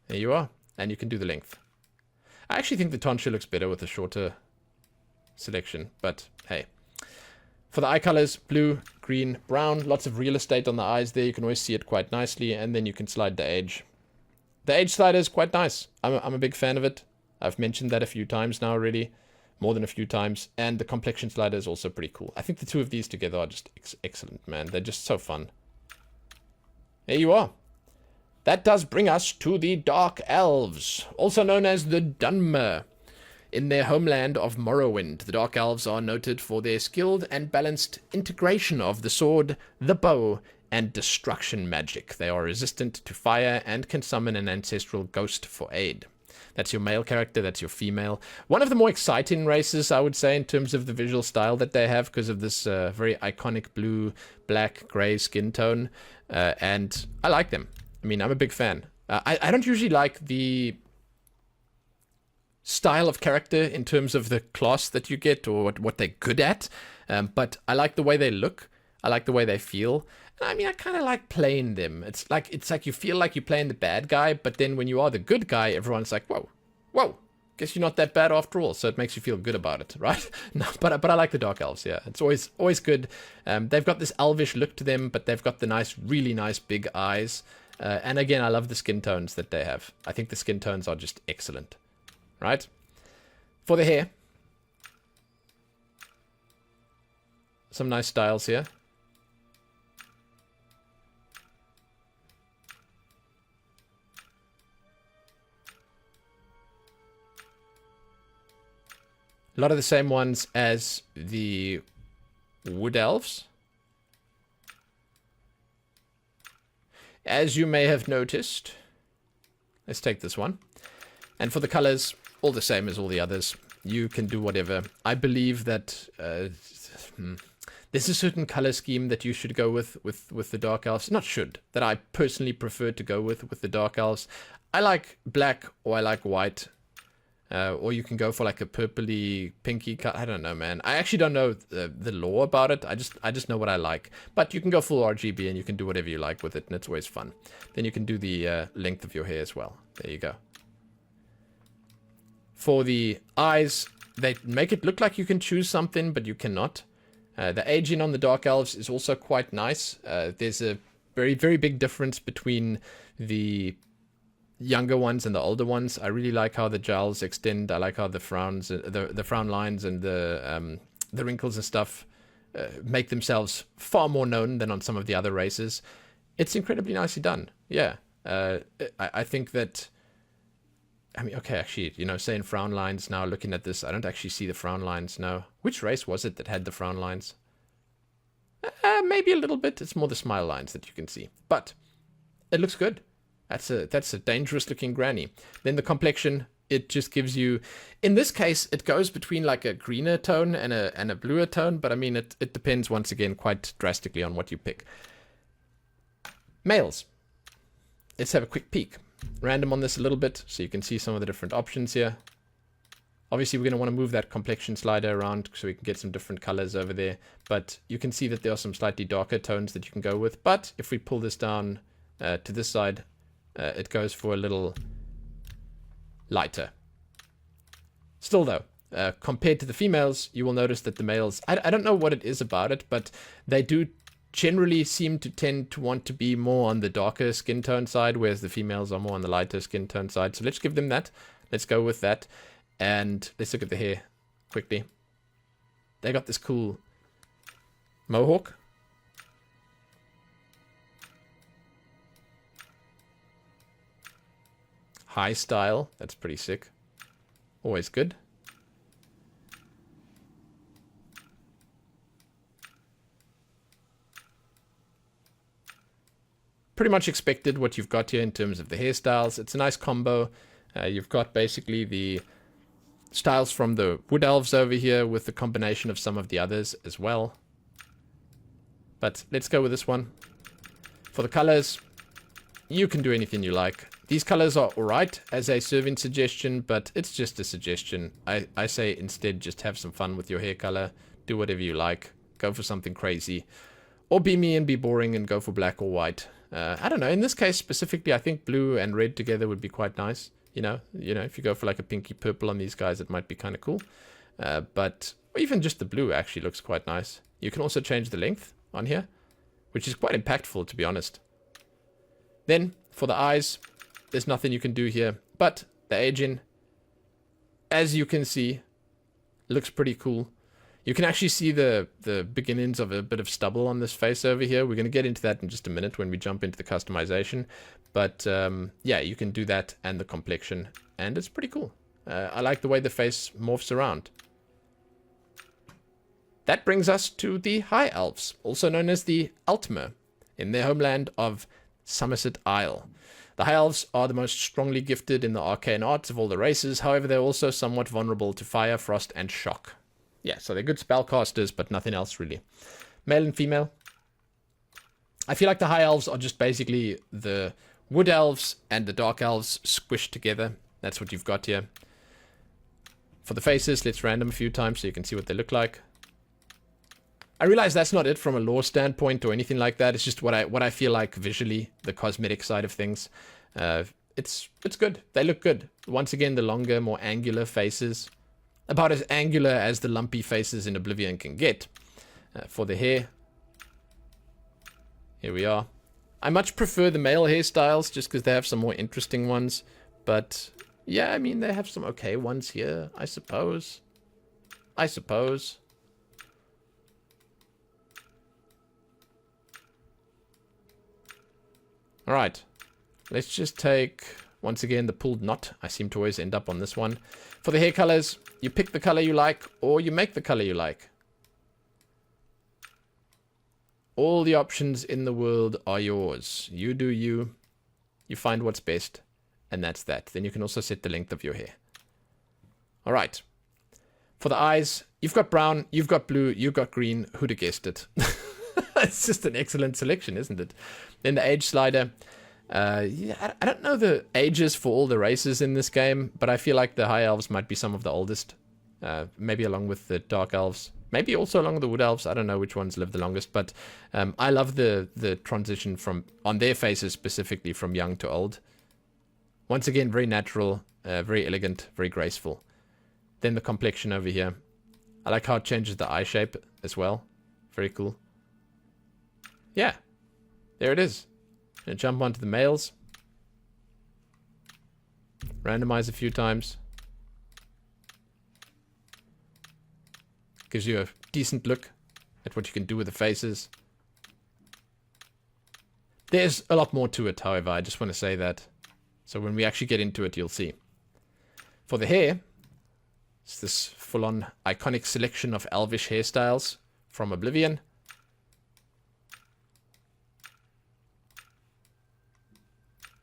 Speaker 1: There you are, and you can do the length. I actually think the tonsure looks better with a shorter selection, but hey. For the eye colors, blue, green, brown, lots of real estate on the eyes there. You can always see it quite nicely, and then you can slide the age. The age slider is quite nice. I'm a big fan of it. I've mentioned that a few times now already. More than a few times. And the complexion slider is also pretty cool. I think the two of these together are just excellent, man. They're just so fun. There you are. That does bring us to the Dark Elves, also known as the Dunmer. In their homeland of Morrowind, the Dark Elves are noted for their skilled and balanced integration of the sword, the bow, and destruction magic. They are resistant to fire and can summon an ancestral ghost for aid. That's your male character, that's your female. One of the more exciting races, I would say, in terms of the visual style that they have, because of this very iconic blue, black, grey skin tone. And I like them. I mean, I'm a big fan. I don't usually like the style of character in terms of the class that you get or what they're good at. But I like the way they look. I like the way they feel. I mean, I kind of like playing them. It's like you feel like you're playing the bad guy, but then when you are the good guy, everyone's like, whoa, whoa. Guess you're not that bad after all, so it makes you feel good about it, right? No, but I like the Dark Elves, yeah. It's always good. They've got this elvish look to them, but they've got the nice, really nice big eyes. And again, I love the skin tones that they have. I think the skin tones are just excellent, right? For the hair, some nice styles here. A lot of the same ones as the Wood Elves. As you may have noticed. Let's take this one. And for the colors, all the same as all the others. You can do whatever. I believe that there's a certain color scheme that you should go with the Dark Elves. Not should. That I personally prefer to go with the Dark Elves. I like black or I like white. Or you can go for like a purpley, pinky cut. I don't know, man. I actually don't know the lore about it. I just know what I like. But you can go full RGB and you can do whatever you like with it, and it's always fun. Then you can do the length of your hair as well. There you go. For the eyes, they make it look like you can choose something, but you cannot. The aging on the Dark Elves is also quite nice. There's a very, very big difference between the younger ones and the older ones. I really like how the jowls extend. I like how the frowns, the frown lines and the wrinkles and stuff make themselves far more known than on some of the other races. It's incredibly nicely done. Yeah, I think that. I mean, okay, actually, you know, saying frown lines now, looking at this, I don't actually see the frown lines now. Which race was it that had the frown lines? Maybe a little bit. It's more the smile lines that you can see, but it looks good. That's a dangerous looking granny. Then the complexion, it just gives you, in this case, it goes between like a greener tone and a bluer tone, but I mean, it depends once again quite drastically on what you pick. Males. Let's have a quick peek. Random on this a little bit so you can see some of the different options here. Obviously, we're going to want to move that complexion slider around so we can get some different colors over there, but you can see that there are some slightly darker tones that you can go with. But if we pull this down to this side, it goes for a little lighter. Still though, compared to the females, you will notice that the males, I don't know what it is about it, but they do generally seem to tend to want to be more on the darker skin tone side, whereas the females are more on the lighter skin tone side. So let's give them that. Let's go with that. And let's look at the hair quickly. They got this cool mohawk. High style. That's pretty sick. Always good. Pretty much expected what you've got here in terms of the hairstyles. It's a nice combo. You've got basically the styles from the Wood Elves over here with the combination of some of the others as well. But let's go with this one. For the colors, you can do anything you like. These colors are alright as a serving suggestion, but it's just a suggestion. I say instead just have some fun with your hair color. Do whatever you like. Go for something crazy. Or be me and be boring and go for black or white. I don't know. In this case specifically, I think blue and red together would be quite nice. You know, if you go for like a pinky purple on these guys, it might be kind of cool. But even just the blue actually looks quite nice. You can also change the length on here, which is quite impactful, to be honest. Then, for the eyes, there's nothing you can do here. But the aging, as you can see, looks pretty cool. You can actually see the beginnings of a bit of stubble on this face over here. We're going to get into that in just a minute when we jump into the customization. But yeah, you can do that and the complexion. And it's pretty cool. I like the way the face morphs around. That brings us to the High Elves, also known as the Altmer, in their homeland of Somerset Isle. The High Elves are the most strongly gifted in the arcane arts of all the races. However, they're also somewhat vulnerable to fire, frost, and shock. Yeah, so they're good spellcasters, but nothing else really. Male and female. I feel like the High Elves are just basically the Wood Elves and the Dark Elves squished together. That's what you've got here. For the faces, let's random a few times so you can see what they look like. I realize that's not it from a lore standpoint or anything like that. It's just what I feel like visually, the cosmetic side of things. It's good. They look good. Once again, the longer, more angular faces. About as angular as the lumpy faces in Oblivion can get. For the hair. Here we are. I much prefer the male hairstyles just because they have some more interesting ones. But, yeah, I mean, they have some okay ones here, I suppose. Alright. Let's just take, once again, the pulled knot. I seem to always end up on this one. For the hair colors, you pick the color you like, or you make the color you like. All the options in the world are yours. You do you. You find what's best, and that's that. Then you can also set the length of your hair. Alright. For the eyes, you've got brown, you've got blue, you've got green. Who'd have guessed it? It's just an excellent selection, isn't it? Then the age slider. Yeah, I don't know the ages for all the races in this game, but I feel like the high elves might be some of the oldest. Maybe along with the dark elves. Maybe also along with the wood elves. I don't know which ones live the longest, but I love the transition from on their faces specifically from young to old. Once again, very natural, very elegant, very graceful. Then the complexion over here. I like how it changes the eye shape as well. Very cool. Yeah, there it is. Gonna jump onto the males. Randomize a few times. Gives you a decent look at what you can do with the faces. There's a lot more to it, however, I just want to say that. So when we actually get into it, you'll see. For the hair, it's this full-on iconic selection of elvish hairstyles from Oblivion.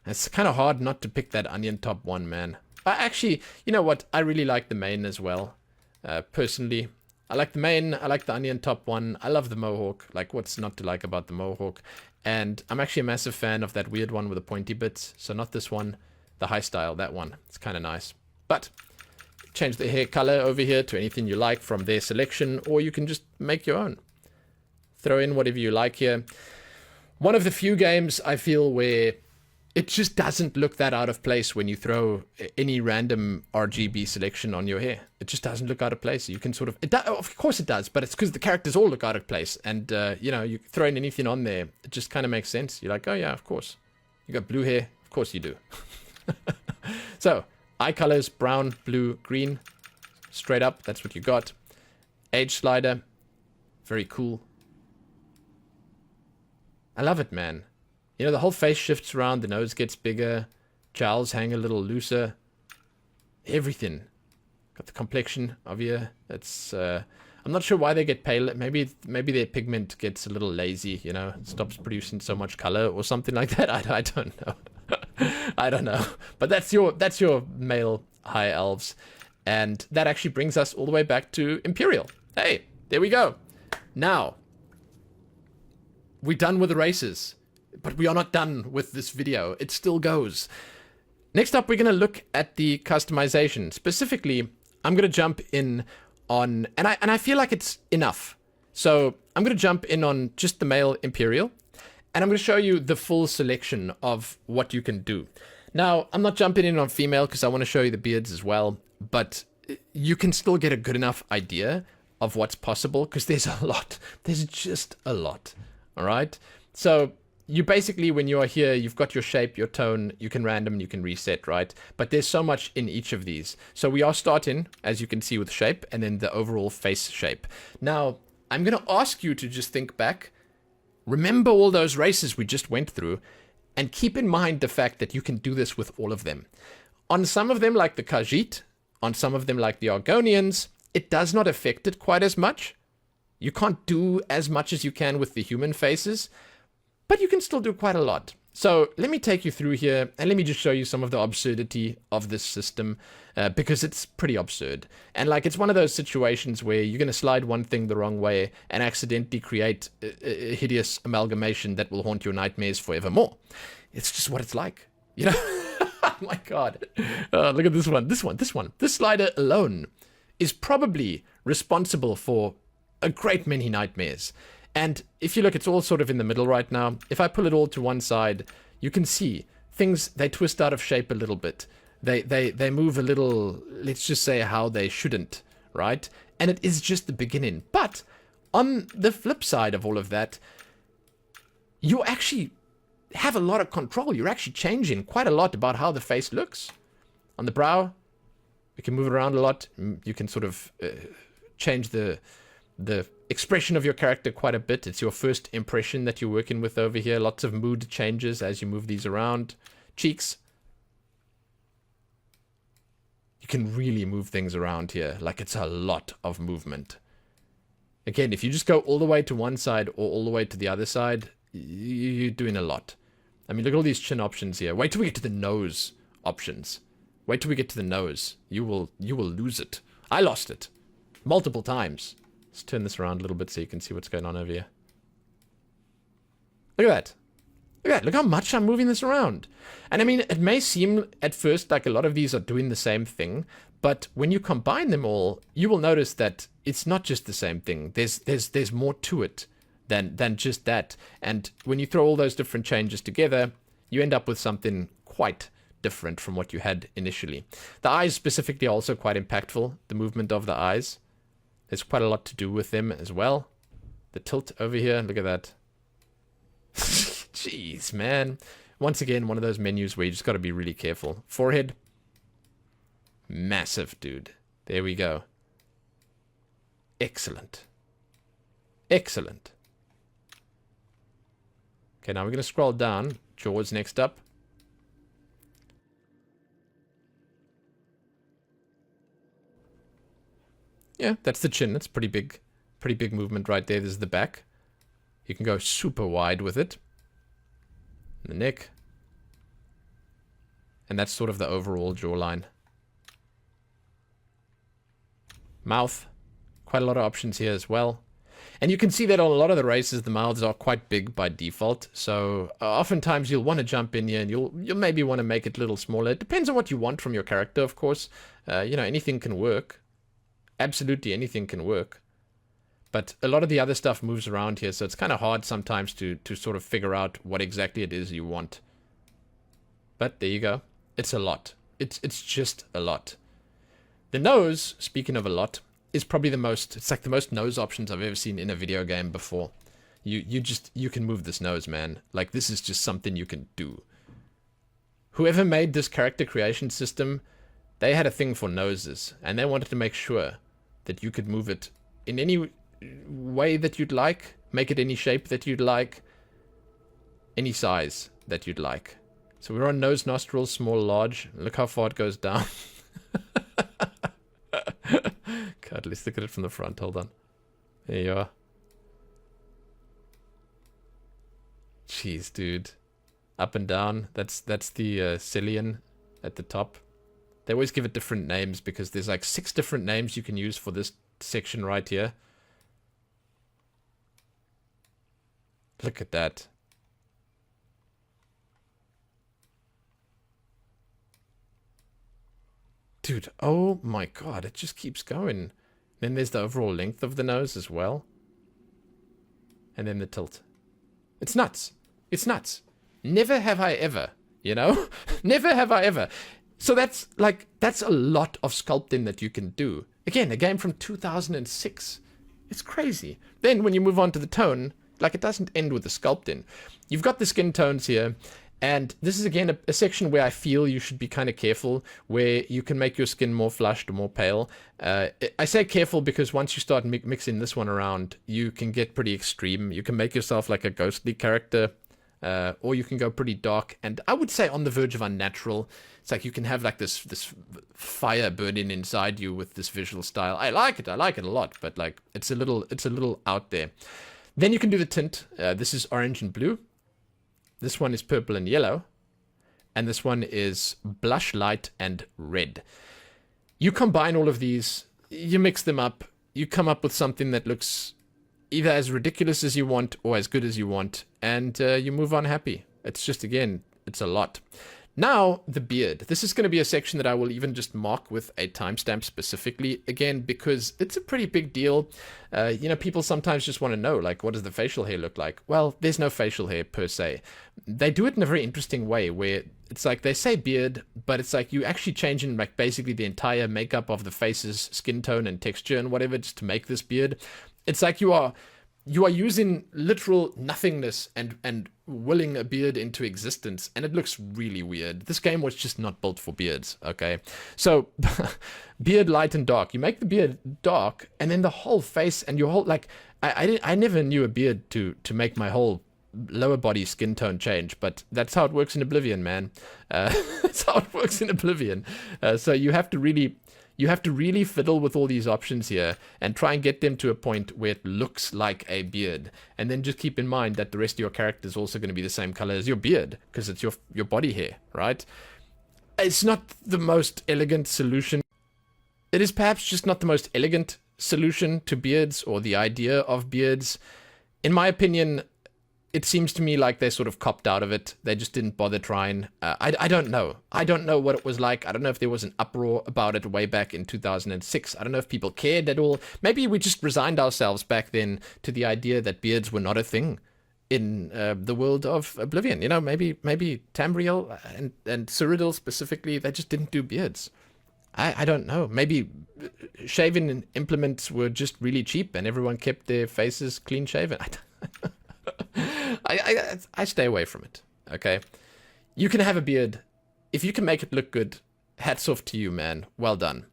Speaker 1: It's kind of hard not to pick that onion top one, man. Actually, you know what? I really like the mane as well. Personally, I like the mane. I like the onion top one. I love the mohawk. Like, what's not to like about the mohawk? And I'm actually a massive fan of that weird one with the pointy bits. So not this one. The high style, that one. It's kind of nice. But change the hair color over here to anything you like from their selection. Or you can just make your own. Throw in whatever you like here. One of the few games I feel where it just doesn't look that out of place when you throw any random RGB selection on your hair. It just doesn't look out of place. You can sort of... of course it does, but it's because the characters all look out of place. And, you know, you throw in anything on there, it just kind of makes sense. You're like, oh yeah, of course. You got blue hair? Of course you do. So, eye colors, brown, blue, green. Straight up, that's what you got. Age slider. Very cool. I love it, man. You know, the whole face shifts around, the nose gets bigger, jowls hang a little looser. Everything. Got the complexion of you. It's, I'm not sure why they get paler. Maybe their pigment gets a little lazy, you know, stops producing so much color or something like that. I don't know. I don't know. But that's your male high elves. And that actually brings us all the way back to Imperial. Hey, there we go. Now, we're done with the races. But we are not done with this video. It still goes. Next up, we're going to look at the customization. Specifically, I'm going to jump in on... And I feel like it's enough. So I'm going to jump in on just the male Imperial. And I'm going to show you the full selection of what you can do. Now, I'm not jumping in on female because I want to show you the beards as well. But you can still get a good enough idea of what's possible. Because there's a lot. There's just a lot. All right? So... you basically, when you are here, you've got your shape, your tone, you can random, you can reset, right? But there's so much in each of these. So we are starting, as you can see, with shape, and then the overall face shape. Now, I'm going to ask you to just think back. Remember all those races we just went through, and keep in mind the fact that you can do this with all of them. On some of them, like the Khajiit, on some of them, like the Argonians, it does not affect it quite as much. You can't do as much as you can with the human faces, but you can still do quite a lot. So let me take you through here and let me just show you some of the absurdity of this system because it's pretty absurd. And like it's one of those situations where you're going to slide one thing the wrong way and accidentally create a hideous amalgamation that will haunt your nightmares forevermore. It's just what it's like, you know? Oh my God. Look at this one. This slider alone is probably responsible for a great many nightmares. And if you look, it's all sort of in the middle right now. If I pull it all to one side, you can see things, they twist out of shape a little bit. They move a little, let's just say how they shouldn't, right? And it is just the beginning. But on the flip side of all of that, you actually have a lot of control. You're actually changing quite a lot about how the face looks. On the brow, you can move it around a lot. You can sort of change the expression of your character quite a bit. It's your first impression that you're working with over here. Lots of mood changes as you move these around. Cheeks. You can really move things around here. Like, it's a lot of movement. Again, if you just go all the way to one side or all the way to the other side, you're doing a lot. I mean, look at all these chin options here. Wait till we get to the nose options. Wait till we get to the nose. You will lose it. I lost it multiple times. Let's turn this around a little bit so you can see what's going on over here. Look at that. Look at that. Look how much I'm moving this around. And I mean, it may seem at first like a lot of these are doing the same thing, but when you combine them all, you will notice that it's not just the same thing. There's more to it than just that. And when you throw all those different changes together, you end up with something quite different from what you had initially. The eyes specifically are also quite impactful. The movement of the eyes. There's quite a lot to do with them as well. The tilt over here, look at that. Jeez, man. Once again, one of those menus where you just got to be really careful. Forehead. Massive, dude. There we go. Excellent. Excellent. Okay, now we're going to scroll down. Jaws next up. Yeah, that's the chin. That's pretty big. Pretty big movement right there. This is the back. You can go super wide with it. And the neck. And that's sort of the overall jawline. Mouth. Quite a lot of options here as well. And you can see that on a lot of the races, the mouths are quite big by default. So oftentimes you'll want to jump in here and you'll maybe want to make it a little smaller. It depends on what you want from your character, of course. You know, anything can work. Absolutely anything can work. But a lot of the other stuff moves around here, so it's kind of hard sometimes to sort of figure out what exactly it is you want. But there you go. It's a lot. It's just a lot. The nose, speaking of a lot, is probably the most, it's like the most nose options I've ever seen in a video game before. You can move this nose, man. Like, this is just something you can do. Whoever made this character creation system, they had a thing for noses, and they wanted to make sure that you could move it in any way that you'd like, make it any shape that you'd like, any size that you'd like. So we're on nose, nostrils, small, large. Look how far it goes down. God, let's look at it from the front. Hold on. There you are. Jeez, dude. Up and down. That's the Cillian at the top. They always give it different names because there's like 6 different names you can use for this section right here. Look at that. Dude, oh my god, it just keeps going. Then there's the overall length of the nose as well. And then the tilt. It's nuts. It's nuts. Never have I ever, you know? Never have I ever. So that's a lot of sculpting that you can do. Again, a game from 2006. It's crazy. Then when you move on to the tone, like, it doesn't end with the sculpting. You've got the skin tones here, and this is again a section where I feel you should be kind of careful, where you can make your skin more flushed or more pale. I say careful because once you start mixing this one around, you can get pretty extreme. You can make yourself like a ghostly character, or you can go pretty dark, and I would say on the verge of unnatural. It's like you can have like this fire burning inside you with this visual style. I like it a lot, but like it's a little out there. Then you can do the tint. This is orange and blue. This one is purple and yellow. And this one is blush light and red. You combine all of these, you mix them up, you come up with something that looks either as ridiculous as you want or as good as you want, and you move on happy. It's just, again, it's a lot. Now, the beard. This is going to be a section that I will even just mark with a timestamp specifically, again, because it's a pretty big deal. You know, people sometimes just want to know, like, what does the facial hair look like? Well, there's no facial hair per se. They do it in a very interesting way where it's like they say beard, but it's like you actually change in like basically the entire makeup of the face's skin tone and texture and whatever just to make this beard. It's like you are using literal nothingness and willing a beard into existence, and it looks really weird. This game was just not built for beards, okay? So, beard light and dark. You make the beard dark, and then the whole face and your whole, like, I never knew a beard to make my whole lower body skin tone change, but that's how it works in Oblivion, man. That's how it works in Oblivion. So you have to really fiddle with all these options here and try and get them to a point where it looks like a beard. And then just keep in mind that the rest of your character is also going to be the same color as your beard, because it's your body hair, right? It's not the most elegant solution. It is perhaps just not the most elegant solution to beards or the idea of beards. In my opinion, it seems to me like they sort of copped out of it. They just didn't bother trying. I don't know. I don't know what it was like. I don't know if there was an uproar about it way back in 2006. I don't know if people cared at all. Maybe we just resigned ourselves back then to the idea that beards were not a thing in the world of Oblivion. You know, maybe Tamriel and Cyrodiil specifically, they just didn't do beards. I don't know. Maybe shaving implements were just really cheap and everyone kept their faces clean shaven. I stay away from it, okay? You can have a beard. If you can make it look good, hats off to you, man. Well done.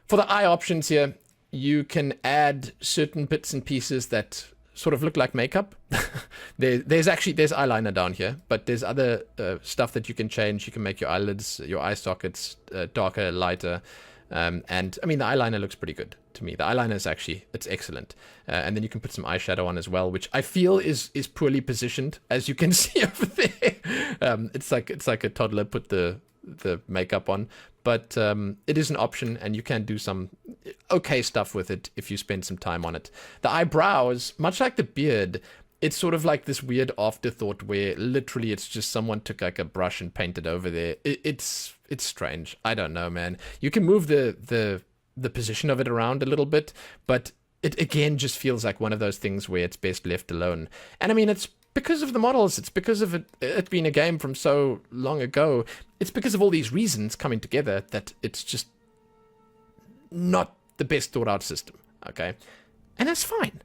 Speaker 1: For the eye options here, you can add certain bits and pieces that sort of look like makeup. There's eyeliner down here, but there's other stuff that you can change. You can make your eyelids, your eye sockets darker, lighter. And I mean, the eyeliner looks pretty good to me. The eyeliner is it's excellent. And then you can put some eyeshadow on as well, which I feel is poorly positioned, as you can see over there. It's like a toddler put the makeup on, but it is an option, and you can do some okay stuff with it if you spend some time on it. The eyebrows, much like the beard, it's sort of like this weird afterthought where literally it's just someone took like a brush and painted over there. It's strange. I don't know, man. You can move the position of it around a little bit, but it again just feels like one of those things where it's best left alone. And I mean, it's because of the models. It's because of it being a game from so long ago. It's because of all these reasons coming together that it's just not the best thought out system, okay? And that's fine.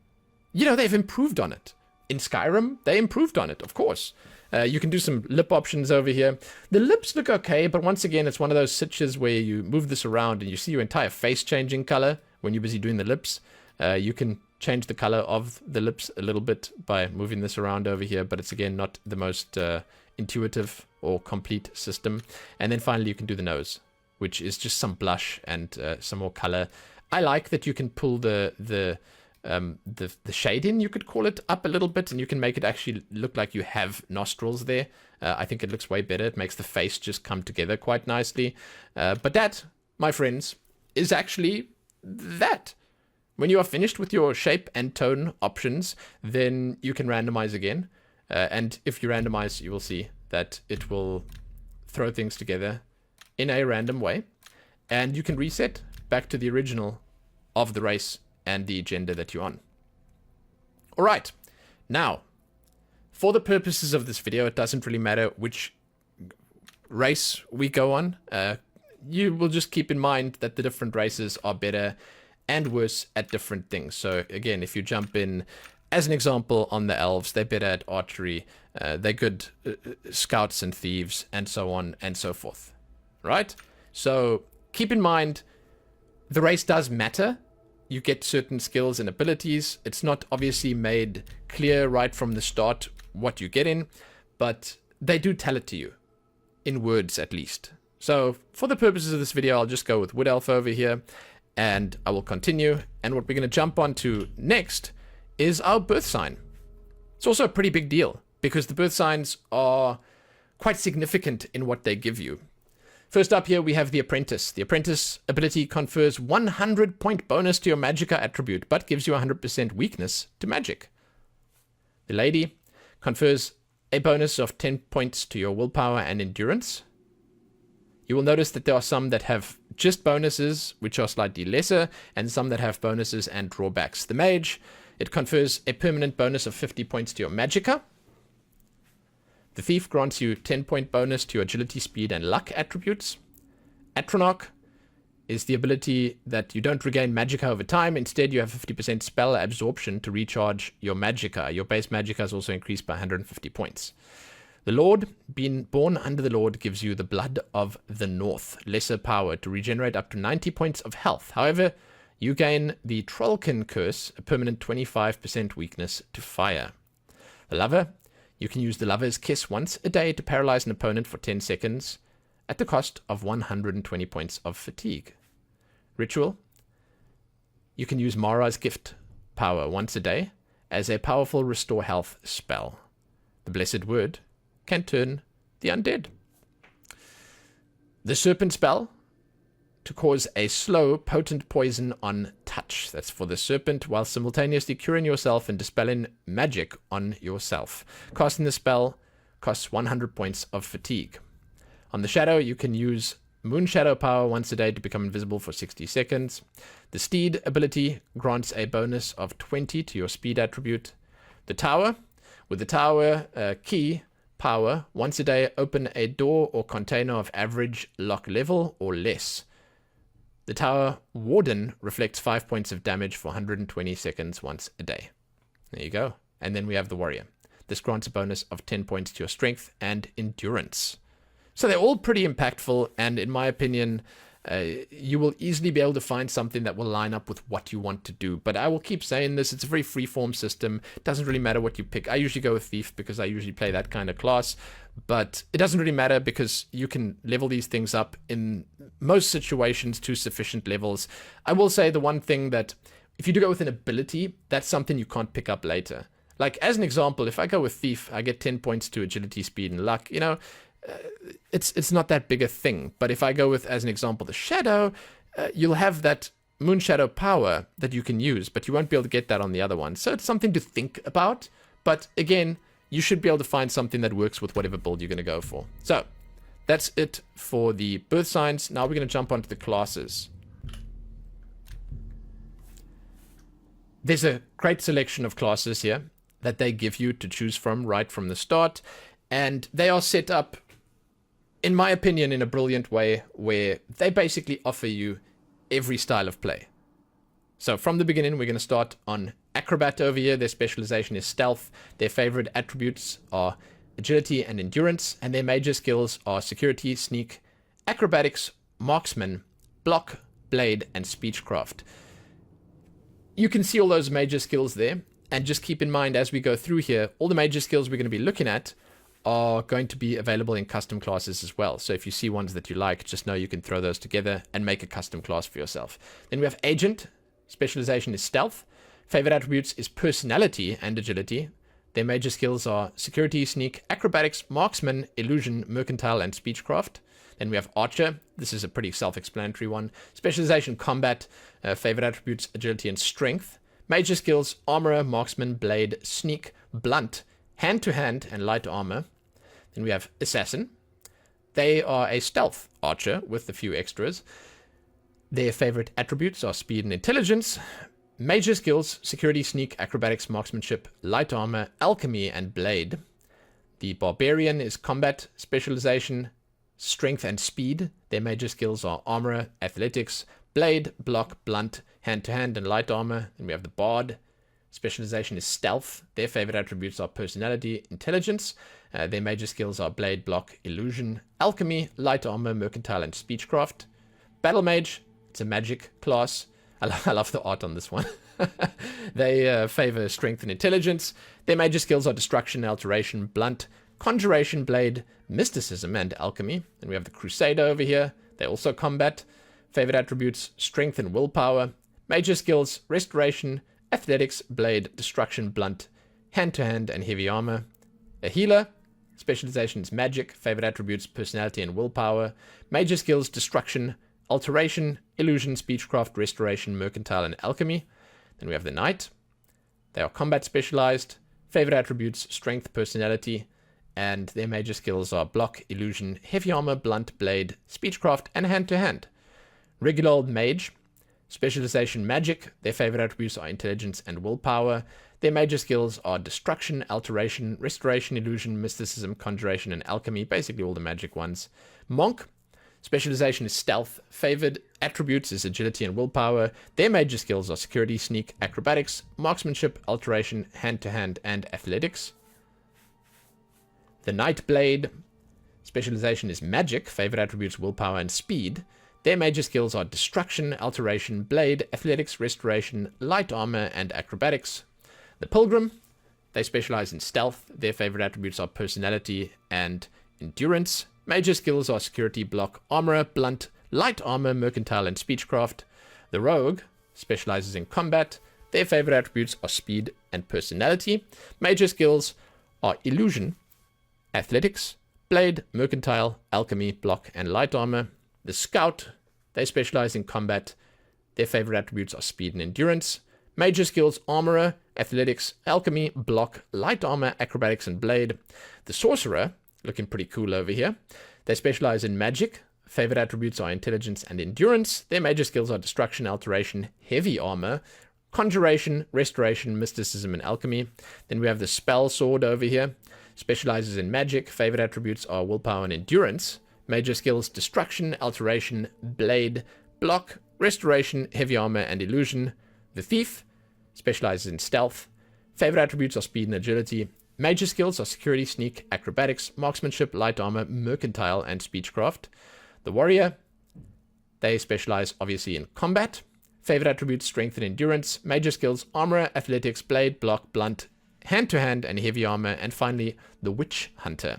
Speaker 1: You know, they've improved on it. In Skyrim, they improved on it, of course. You can do some lip options over here. The lips look okay, but once again, it's one of those situations where you move this around and you see your entire face changing color when you're busy doing the lips. You can change the color of the lips a little bit by moving this around over here, but it's again not the most intuitive or complete system. And then finally, you can do the nose, which is just some blush and some more color. I like that you can pull the shade in, you could call it, up a little bit, and you can make it actually look like you have nostrils there. I think it looks way better. It makes the face just come together quite nicely. But that, my friends, is actually that. When you are finished with your shape and tone options, then you can randomize again. And if you randomize, you will see that it will throw things together in a random way. And you can reset back to the original of the race and the gender that you're on. All right, now, for the purposes of this video, it doesn't really matter which race we go on. You will just keep in mind that the different races are better and worse at different things. So again, if you jump in, as an example, on the elves, they're better at archery, they're good scouts and thieves, and so on and so forth, right? So keep in mind, the race does matter. You get certain skills and abilities. It's not obviously made clear right from the start what you get in, but they do tell it to you, in words at least. So for the purposes of this video, I'll just go with Wood Elf over here, and I will continue. And what we're going to jump on to next is our Birthsign. It's also a pretty big deal, because the Birthsigns are quite significant in what they give you. First up here, we have the Apprentice. The Apprentice ability confers 100 point bonus to your Magicka attribute, but gives you 100% weakness to magic. The Lady confers a bonus of 10 points to your willpower and endurance. You will notice that there are some that have just bonuses, which are slightly lesser, and some that have bonuses and drawbacks. The Mage, it confers a permanent bonus of 50 points to your Magicka. The Thief grants you 10-point bonus to your Agility, Speed, and Luck attributes. Atronach is the ability that you don't regain Magicka over time. Instead, you have 50% spell absorption to recharge your Magicka. Your base Magicka is also increased by 150 points. The Lord, being born under the Lord, gives you the Blood of the North, lesser power to regenerate up to 90 points of health. However, you gain the Trollkin Curse, a permanent 25% weakness to fire. The Lover, you can use the Lover's Kiss once a day to paralyze an opponent for 10 seconds at the cost of 120 points of fatigue. Ritual, you can use Mara's Gift power once a day as a powerful restore health spell. The Blessed Word can turn the undead. The Serpent spell, to cause a slow, potent poison on touch. That's for the serpent, while simultaneously curing yourself and dispelling magic on yourself. Casting the spell costs 100 points of fatigue. On the Shadow, you can use Moon Shadow power once a day to become invisible for 60 seconds. The Steed ability grants a bonus of 20 to your speed attribute. The Tower, with the Tower key power, once a day open a door or container of average lock level or less. The Tower Warden reflects 5 points of damage for 120 seconds once a day. There you go. And then we have the Warrior. This grants a bonus of 10 points to your strength and endurance. So they're all pretty impactful, and in my opinion, you will easily be able to find something that will line up with what you want to do. But I will keep saying this, it's a very freeform system. It doesn't really matter what you pick. I usually go with Thief because I usually play that kind of class. But it doesn't really matter because you can level these things up in most situations to sufficient levels. I will say the one thing that if you do go with an ability, that's something you can't pick up later. Like, as an example, if I go with Thief, I get 10 points to Agility, Speed, and Luck. You know, it's not that big a thing. But if I go with, as an example, the Shadow, you'll have that Moon Shadow power that you can use, but you won't be able to get that on the other one. So it's something to think about. But again, you should be able to find something that works with whatever build you're going to go for. So that's it for the Birthsigns. Now we're going to jump onto the classes. There's a great selection of classes here that they give you to choose from right from the start. And they are set up, in my opinion, in a brilliant way where they basically offer you every style of play. So from the beginning, we're going to start on Acrobat over here. Their specialization is Stealth. Their favorite attributes are Agility and Endurance. And their major skills are Security, Sneak, Acrobatics, Marksman, Block, Blade, and Speechcraft. You can see all those major skills there. And just keep in mind as we go through here, all the major skills we're going to be looking at are going to be available in custom classes as well. So if you see ones that you like, just know you can throw those together and make a custom class for yourself. Then we have Agent. Specialization is Stealth. Favorite attributes is Personality and Agility. Their major skills are Security, Sneak, Acrobatics, Marksman, Illusion, Mercantile, and Speechcraft. Then we have Archer. This is a pretty self-explanatory one. Specialization Combat. Favorite attributes Agility and Strength. Major skills Armorer, Marksman, Blade, Sneak, Blunt, Hand-to-Hand, and Light Armor. Then we have Assassin. They are a stealth archer with a few extras. Their favorite attributes are Speed and Intelligence. Major skills, Security, Sneak, Acrobatics, Marksmanship, Light Armor, Alchemy, and Blade. The Barbarian is Combat. Specialization, Strength and Speed. Their major skills are Armor, Athletics, Blade, Block, Blunt, Hand-to-Hand, and Light Armor. Then we have the Bard. Specialization is Stealth. Their favorite attributes are Personality, Intelligence. Their major skills are Blade, Block, Illusion, Alchemy, Light Armor, Mercantile, and Speechcraft. Battle Mage. It's a magic class. I love the art on this one. They favor Strength and Intelligence. Their major skills are Destruction, Alteration, Blunt, Conjuration, Blade, Mysticism, and Alchemy. And we have the Crusader over here. They also combat. Favorite attributes, Strength and Willpower. Major skills, Restoration, Athletics, Blade, Destruction, Blunt, Hand-to-Hand, and Heavy Armor. A Healer. Specialization is Magic. Favorite attributes, Personality and Willpower. Major skills, Destruction, Alteration, Illusion, Speechcraft, Restoration, Mercantile, and Alchemy. Then we have the Knight. They are combat specialized. Favorite attributes, Strength, Personality, and their major skills are block, illusion, heavy armor, blunt, blade, speechcraft, and hand-to-hand. Regular old mage, specialization magic, their favorite attributes are intelligence and willpower. Their major skills are destruction, alteration, restoration, illusion, mysticism, conjuration, and alchemy, basically all the magic ones. Monk, specialization is stealth, favored attributes is agility and willpower. Their major skills are security, sneak, acrobatics, marksmanship, alteration, hand-to-hand, and athletics. The Nightblade, specialization is magic, favorite attributes willpower and speed. Their major skills are destruction, alteration, blade, athletics, restoration, light armor, and acrobatics. The Pilgrim, they specialize in stealth. Their favorite attributes are personality and endurance. Major skills are security, block, armor, blunt, light armor, mercantile, and speechcraft. The Rogue specializes in combat. Their favorite attributes are speed and personality. Major skills are illusion, athletics, blade, mercantile, alchemy, block, and light armor. The Scout, they specialize in combat. Their favorite attributes are speed and endurance. Major skills, armorer, athletics, alchemy, block, light armor, acrobatics, and blade. The Sorcerer, looking pretty cool over here. They specialize in magic. Favorite attributes are intelligence and endurance. Their major skills are destruction, alteration, heavy armor, conjuration, restoration, mysticism, and alchemy. Then we have the Spell Sword over here. Specializes in magic. Favorite attributes are willpower and endurance. Major skills, destruction, alteration, blade, block, restoration, heavy armor, and illusion. The Thief specializes in stealth. Favorite attributes are speed and agility. Major skills are security, sneak, acrobatics, marksmanship, light armor, mercantile, and speechcraft. The Warrior, they specialize obviously in combat. Favorite attributes, strength and endurance. Major skills, armor, athletics, blade, block, blunt, hand-to-hand, and heavy armor. And finally, the Witch Hunter,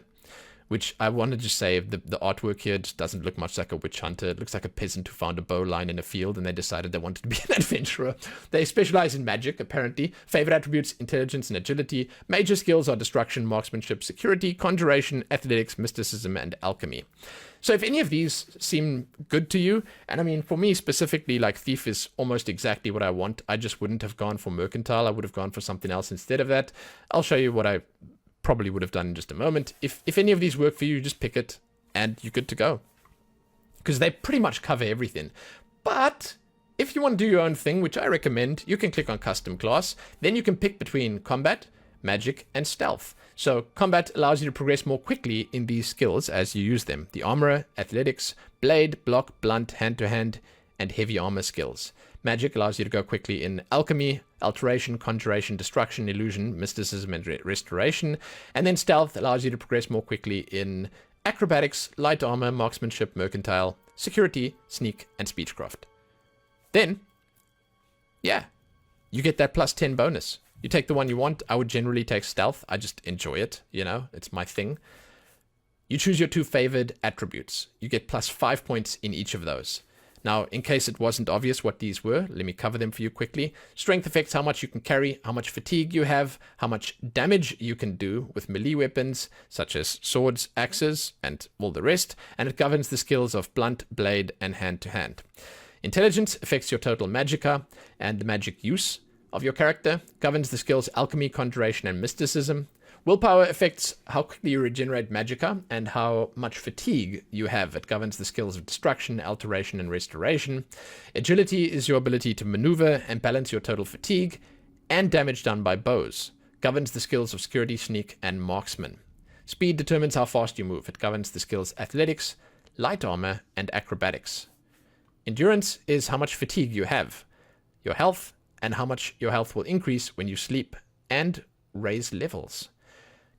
Speaker 1: which I wanted to say, the artwork here just doesn't look much like a witch hunter. It looks like a peasant who found a bowline in a field and they decided they wanted to be an adventurer. They specialize in magic, apparently. Favorite attributes, intelligence and agility. Major skills are destruction, marksmanship, security, conjuration, athletics, mysticism, and alchemy. So if any of these seem good to you, and I mean, for me specifically, like Thief is almost exactly what I want. I just wouldn't have gone for mercantile. I would have gone for something else instead of that. I'll show you what I probably would have done in just a moment. If any of these work for you, just pick it and you're good to go, because they pretty much cover everything. But if you want to do your own thing, which I recommend, you can click on custom class. Then you can pick between combat, magic, and stealth. So combat allows you to progress more quickly in these skills as you use them. The armorer, athletics, blade, block, blunt, hand-to-hand, and heavy armor skills. Magic allows you to go quickly in alchemy, alteration, conjuration, destruction, illusion, mysticism, and restoration. And then stealth allows you to progress more quickly in acrobatics, light armor, marksmanship, mercantile, security, sneak, and speechcraft. Then, yeah, you get that plus 10 bonus. You take the one you want. I would generally take stealth. I just enjoy it, you know, it's my thing. You choose your two favored attributes. You get plus 5 points in each of those. Now, in case it wasn't obvious what these were, let me cover them for you quickly. Strength affects how much you can carry, how much fatigue you have, how much damage you can do with melee weapons, such as swords, axes, and all the rest, and it governs the skills of blunt, blade, and hand-to-hand. Intelligence affects your total magicka and the magic use of your character, governs the skills alchemy, conjuration, and mysticism. Willpower affects how quickly you regenerate magicka and how much fatigue you have. It governs the skills of destruction, alteration, and restoration. Agility is your ability to maneuver and balance your total fatigue and damage done by bows. Governs the skills of security, sneak, and marksman. Speed determines how fast you move. It governs the skills athletics, light armor, and acrobatics. Endurance is how much fatigue you have, your health, and how much your health will increase when you sleep and raise levels.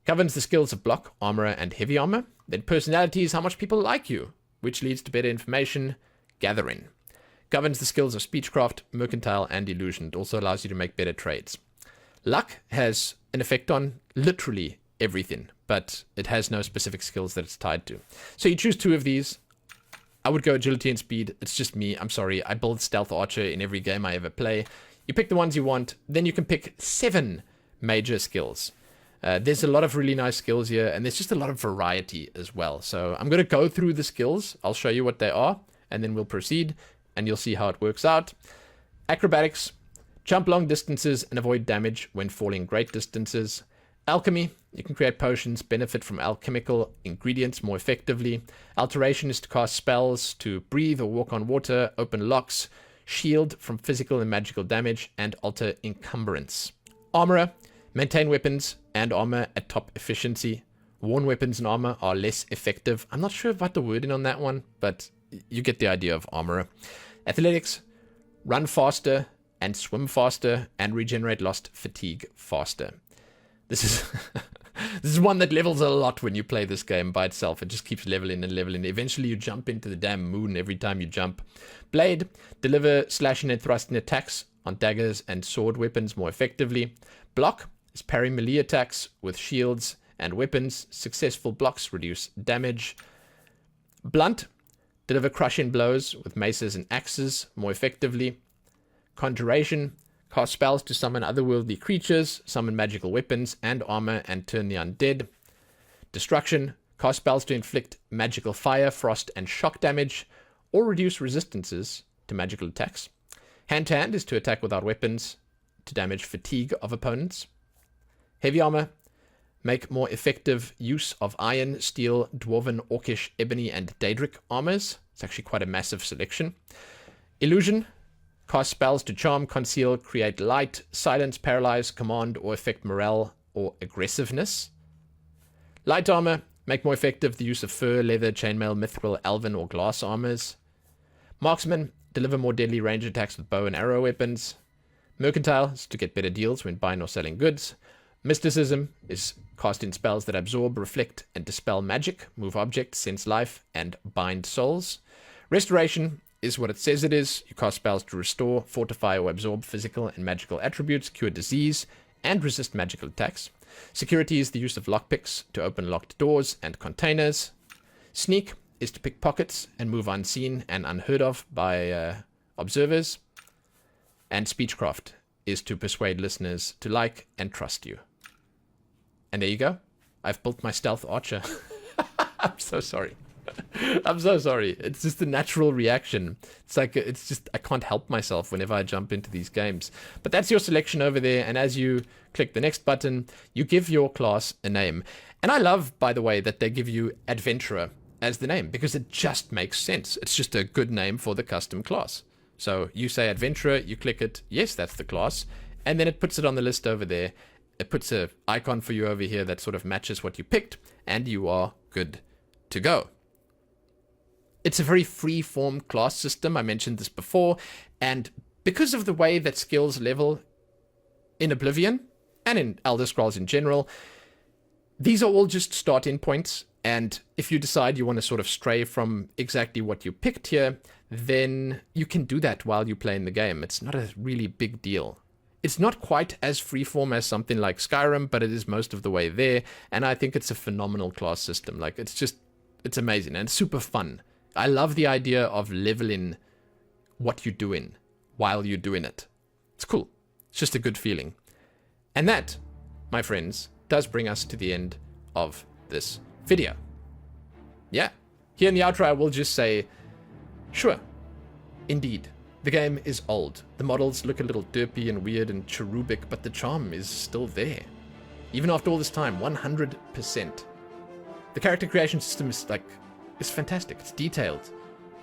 Speaker 1: Governs the skills of block, armorer, and heavy armor. Then personality is how much people like you, which leads to better information gathering. Governs the skills of speechcraft, mercantile, and illusion. It also allows you to make better trades. Luck has an effect on literally everything, but it has no specific skills that it's tied to. So you choose two of these. I would go agility and speed. It's just me. I'm sorry. I build stealth archer in every game I ever play. You pick the ones you want. Then you can pick 7 major skills. There's a lot of really nice skills here, and there's just a lot of variety as well. So I'm going to go through the skills. I'll show you what they are, and then we'll proceed, and you'll see how it works out. Acrobatics, jump long distances and avoid damage when falling great distances. Alchemy, You can create potions, benefit from alchemical ingredients more effectively. Alteration is to cast spells to breathe or walk on water, open locks, shield from physical and magical damage, and alter encumbrance. Armorer, maintain weapons and armor at top efficiency. Worn weapons and armor are less effective. I'm not sure about the wording on that one, but you get the idea of armorer. Athletics, run faster and swim faster and regenerate lost fatigue faster. This is this is one that levels a lot when you play this game by itself. It just keeps leveling and leveling. Eventually you jump into the damn moon every time you jump. Blade, deliver slashing and thrusting attacks on daggers and sword weapons more effectively. Block is parry melee attacks with shields and weapons. Successful blocks reduce damage. Blunt, deliver crushing blows with maces and axes more effectively. Conjuration, cast spells to summon otherworldly creatures, summon magical weapons and armor, and turn the undead. Destruction, cast spells to inflict magical fire, frost, and shock damage, or reduce resistances to magical attacks. Hand-to-hand is to attack without weapons, to damage fatigue of opponents. Heavy armor, make more effective use of iron, steel, dwarven, orcish, ebony, and daedric armors. It's actually quite a massive selection. Illusion, cast spells to charm, conceal, create light, silence, paralyze, command, or affect morale or aggressiveness. Light armor, make more effective the use of fur, leather, chainmail, mithril, elven, or glass armors. Marksman, deliver more deadly range attacks with bow and arrow weapons. Mercantile is to get better deals when buying or selling goods. Mysticism is casting spells that absorb, reflect, and dispel magic, move objects, sense life, and bind souls. Restoration is what it says it is. You cast spells to restore, fortify, or absorb physical and magical attributes, cure disease, and resist magical attacks. Security is the use of lockpicks to open locked doors and containers. Sneak is to pick pockets and move unseen and unheard of by observers. And speechcraft is to persuade listeners to like and trust you. And there you go. I've built my stealth archer. I'm so sorry. I'm so sorry. It's just a natural reaction. It's just, I can't help myself whenever I jump into these games. But that's your selection over there. And as you click the next button, you give your class a name. And I love, by the way, that they give you Adventurer as the name, because it just makes sense. It's just a good name for the custom class. So you say Adventurer, you click it. Yes, that's the class. And then it puts it on the list over there. It puts an icon for you over here that sort of matches what you picked. And you are good to go. It's a very free-form class system. I mentioned this before. And because of the way that skills level in Oblivion and in Elder Scrolls in general, these are all just starting points. And if you decide you want to sort of stray from exactly what you picked here, then you can do that while you play in the game. It's not a really big deal. It's not quite as freeform as something like Skyrim, but it is most of the way there. And I think it's a phenomenal class system. Like, it's amazing and it's super fun. I love the idea of leveling what you're doing while you're doing it. It's cool. It's just a good feeling. And that, my friends, does bring us to the end of this video. Yeah. Here in the outro, I will just say, sure, indeed, the game is old. The models look a little derpy and weird and cherubic, but the charm is still there. Even after all this time, 100%. The character creation system is it's fantastic. It's detailed.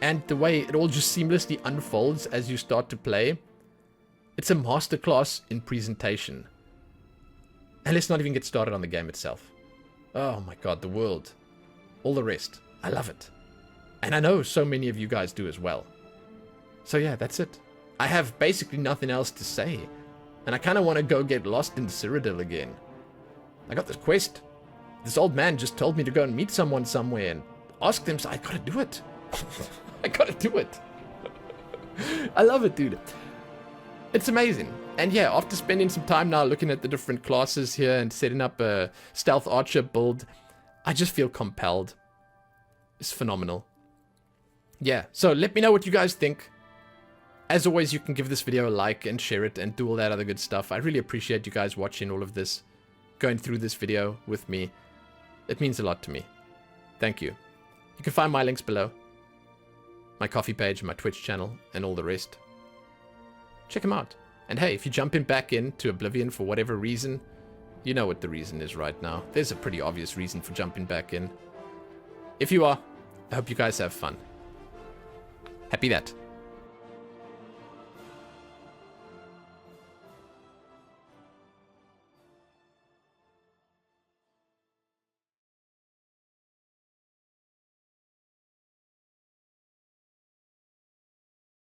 Speaker 1: And the way it all just seamlessly unfolds as you start to play, it's a masterclass in presentation. And let's not even get started on the game itself. Oh my god, the world. All the rest. I love it. And I know so many of you guys do as well. So yeah, that's it. I have basically nothing else to say. And I kind of want to go get lost in Cyrodiil again. I got this quest. This old man just told me to go and meet someone somewhere and ask them, so I gotta do it. I gotta do it. I love it, dude. It's amazing. And yeah, after spending some time now looking at the different classes here and setting up a stealth archer build, I just feel compelled. It's phenomenal. Yeah, so let me know what you guys think. As always, you can give this video a like and share it and do all that other good stuff. I really appreciate you guys watching all of this, going through this video with me. It means a lot to me. Thank you. You can find my links below. My coffee page, my Twitch channel, and all the rest. Check them out. And hey, if you're jumping back into Oblivion for whatever reason, You know what the reason is right now. There's a pretty obvious reason for jumping back in. If you are, I hope you guys have fun. Happy that.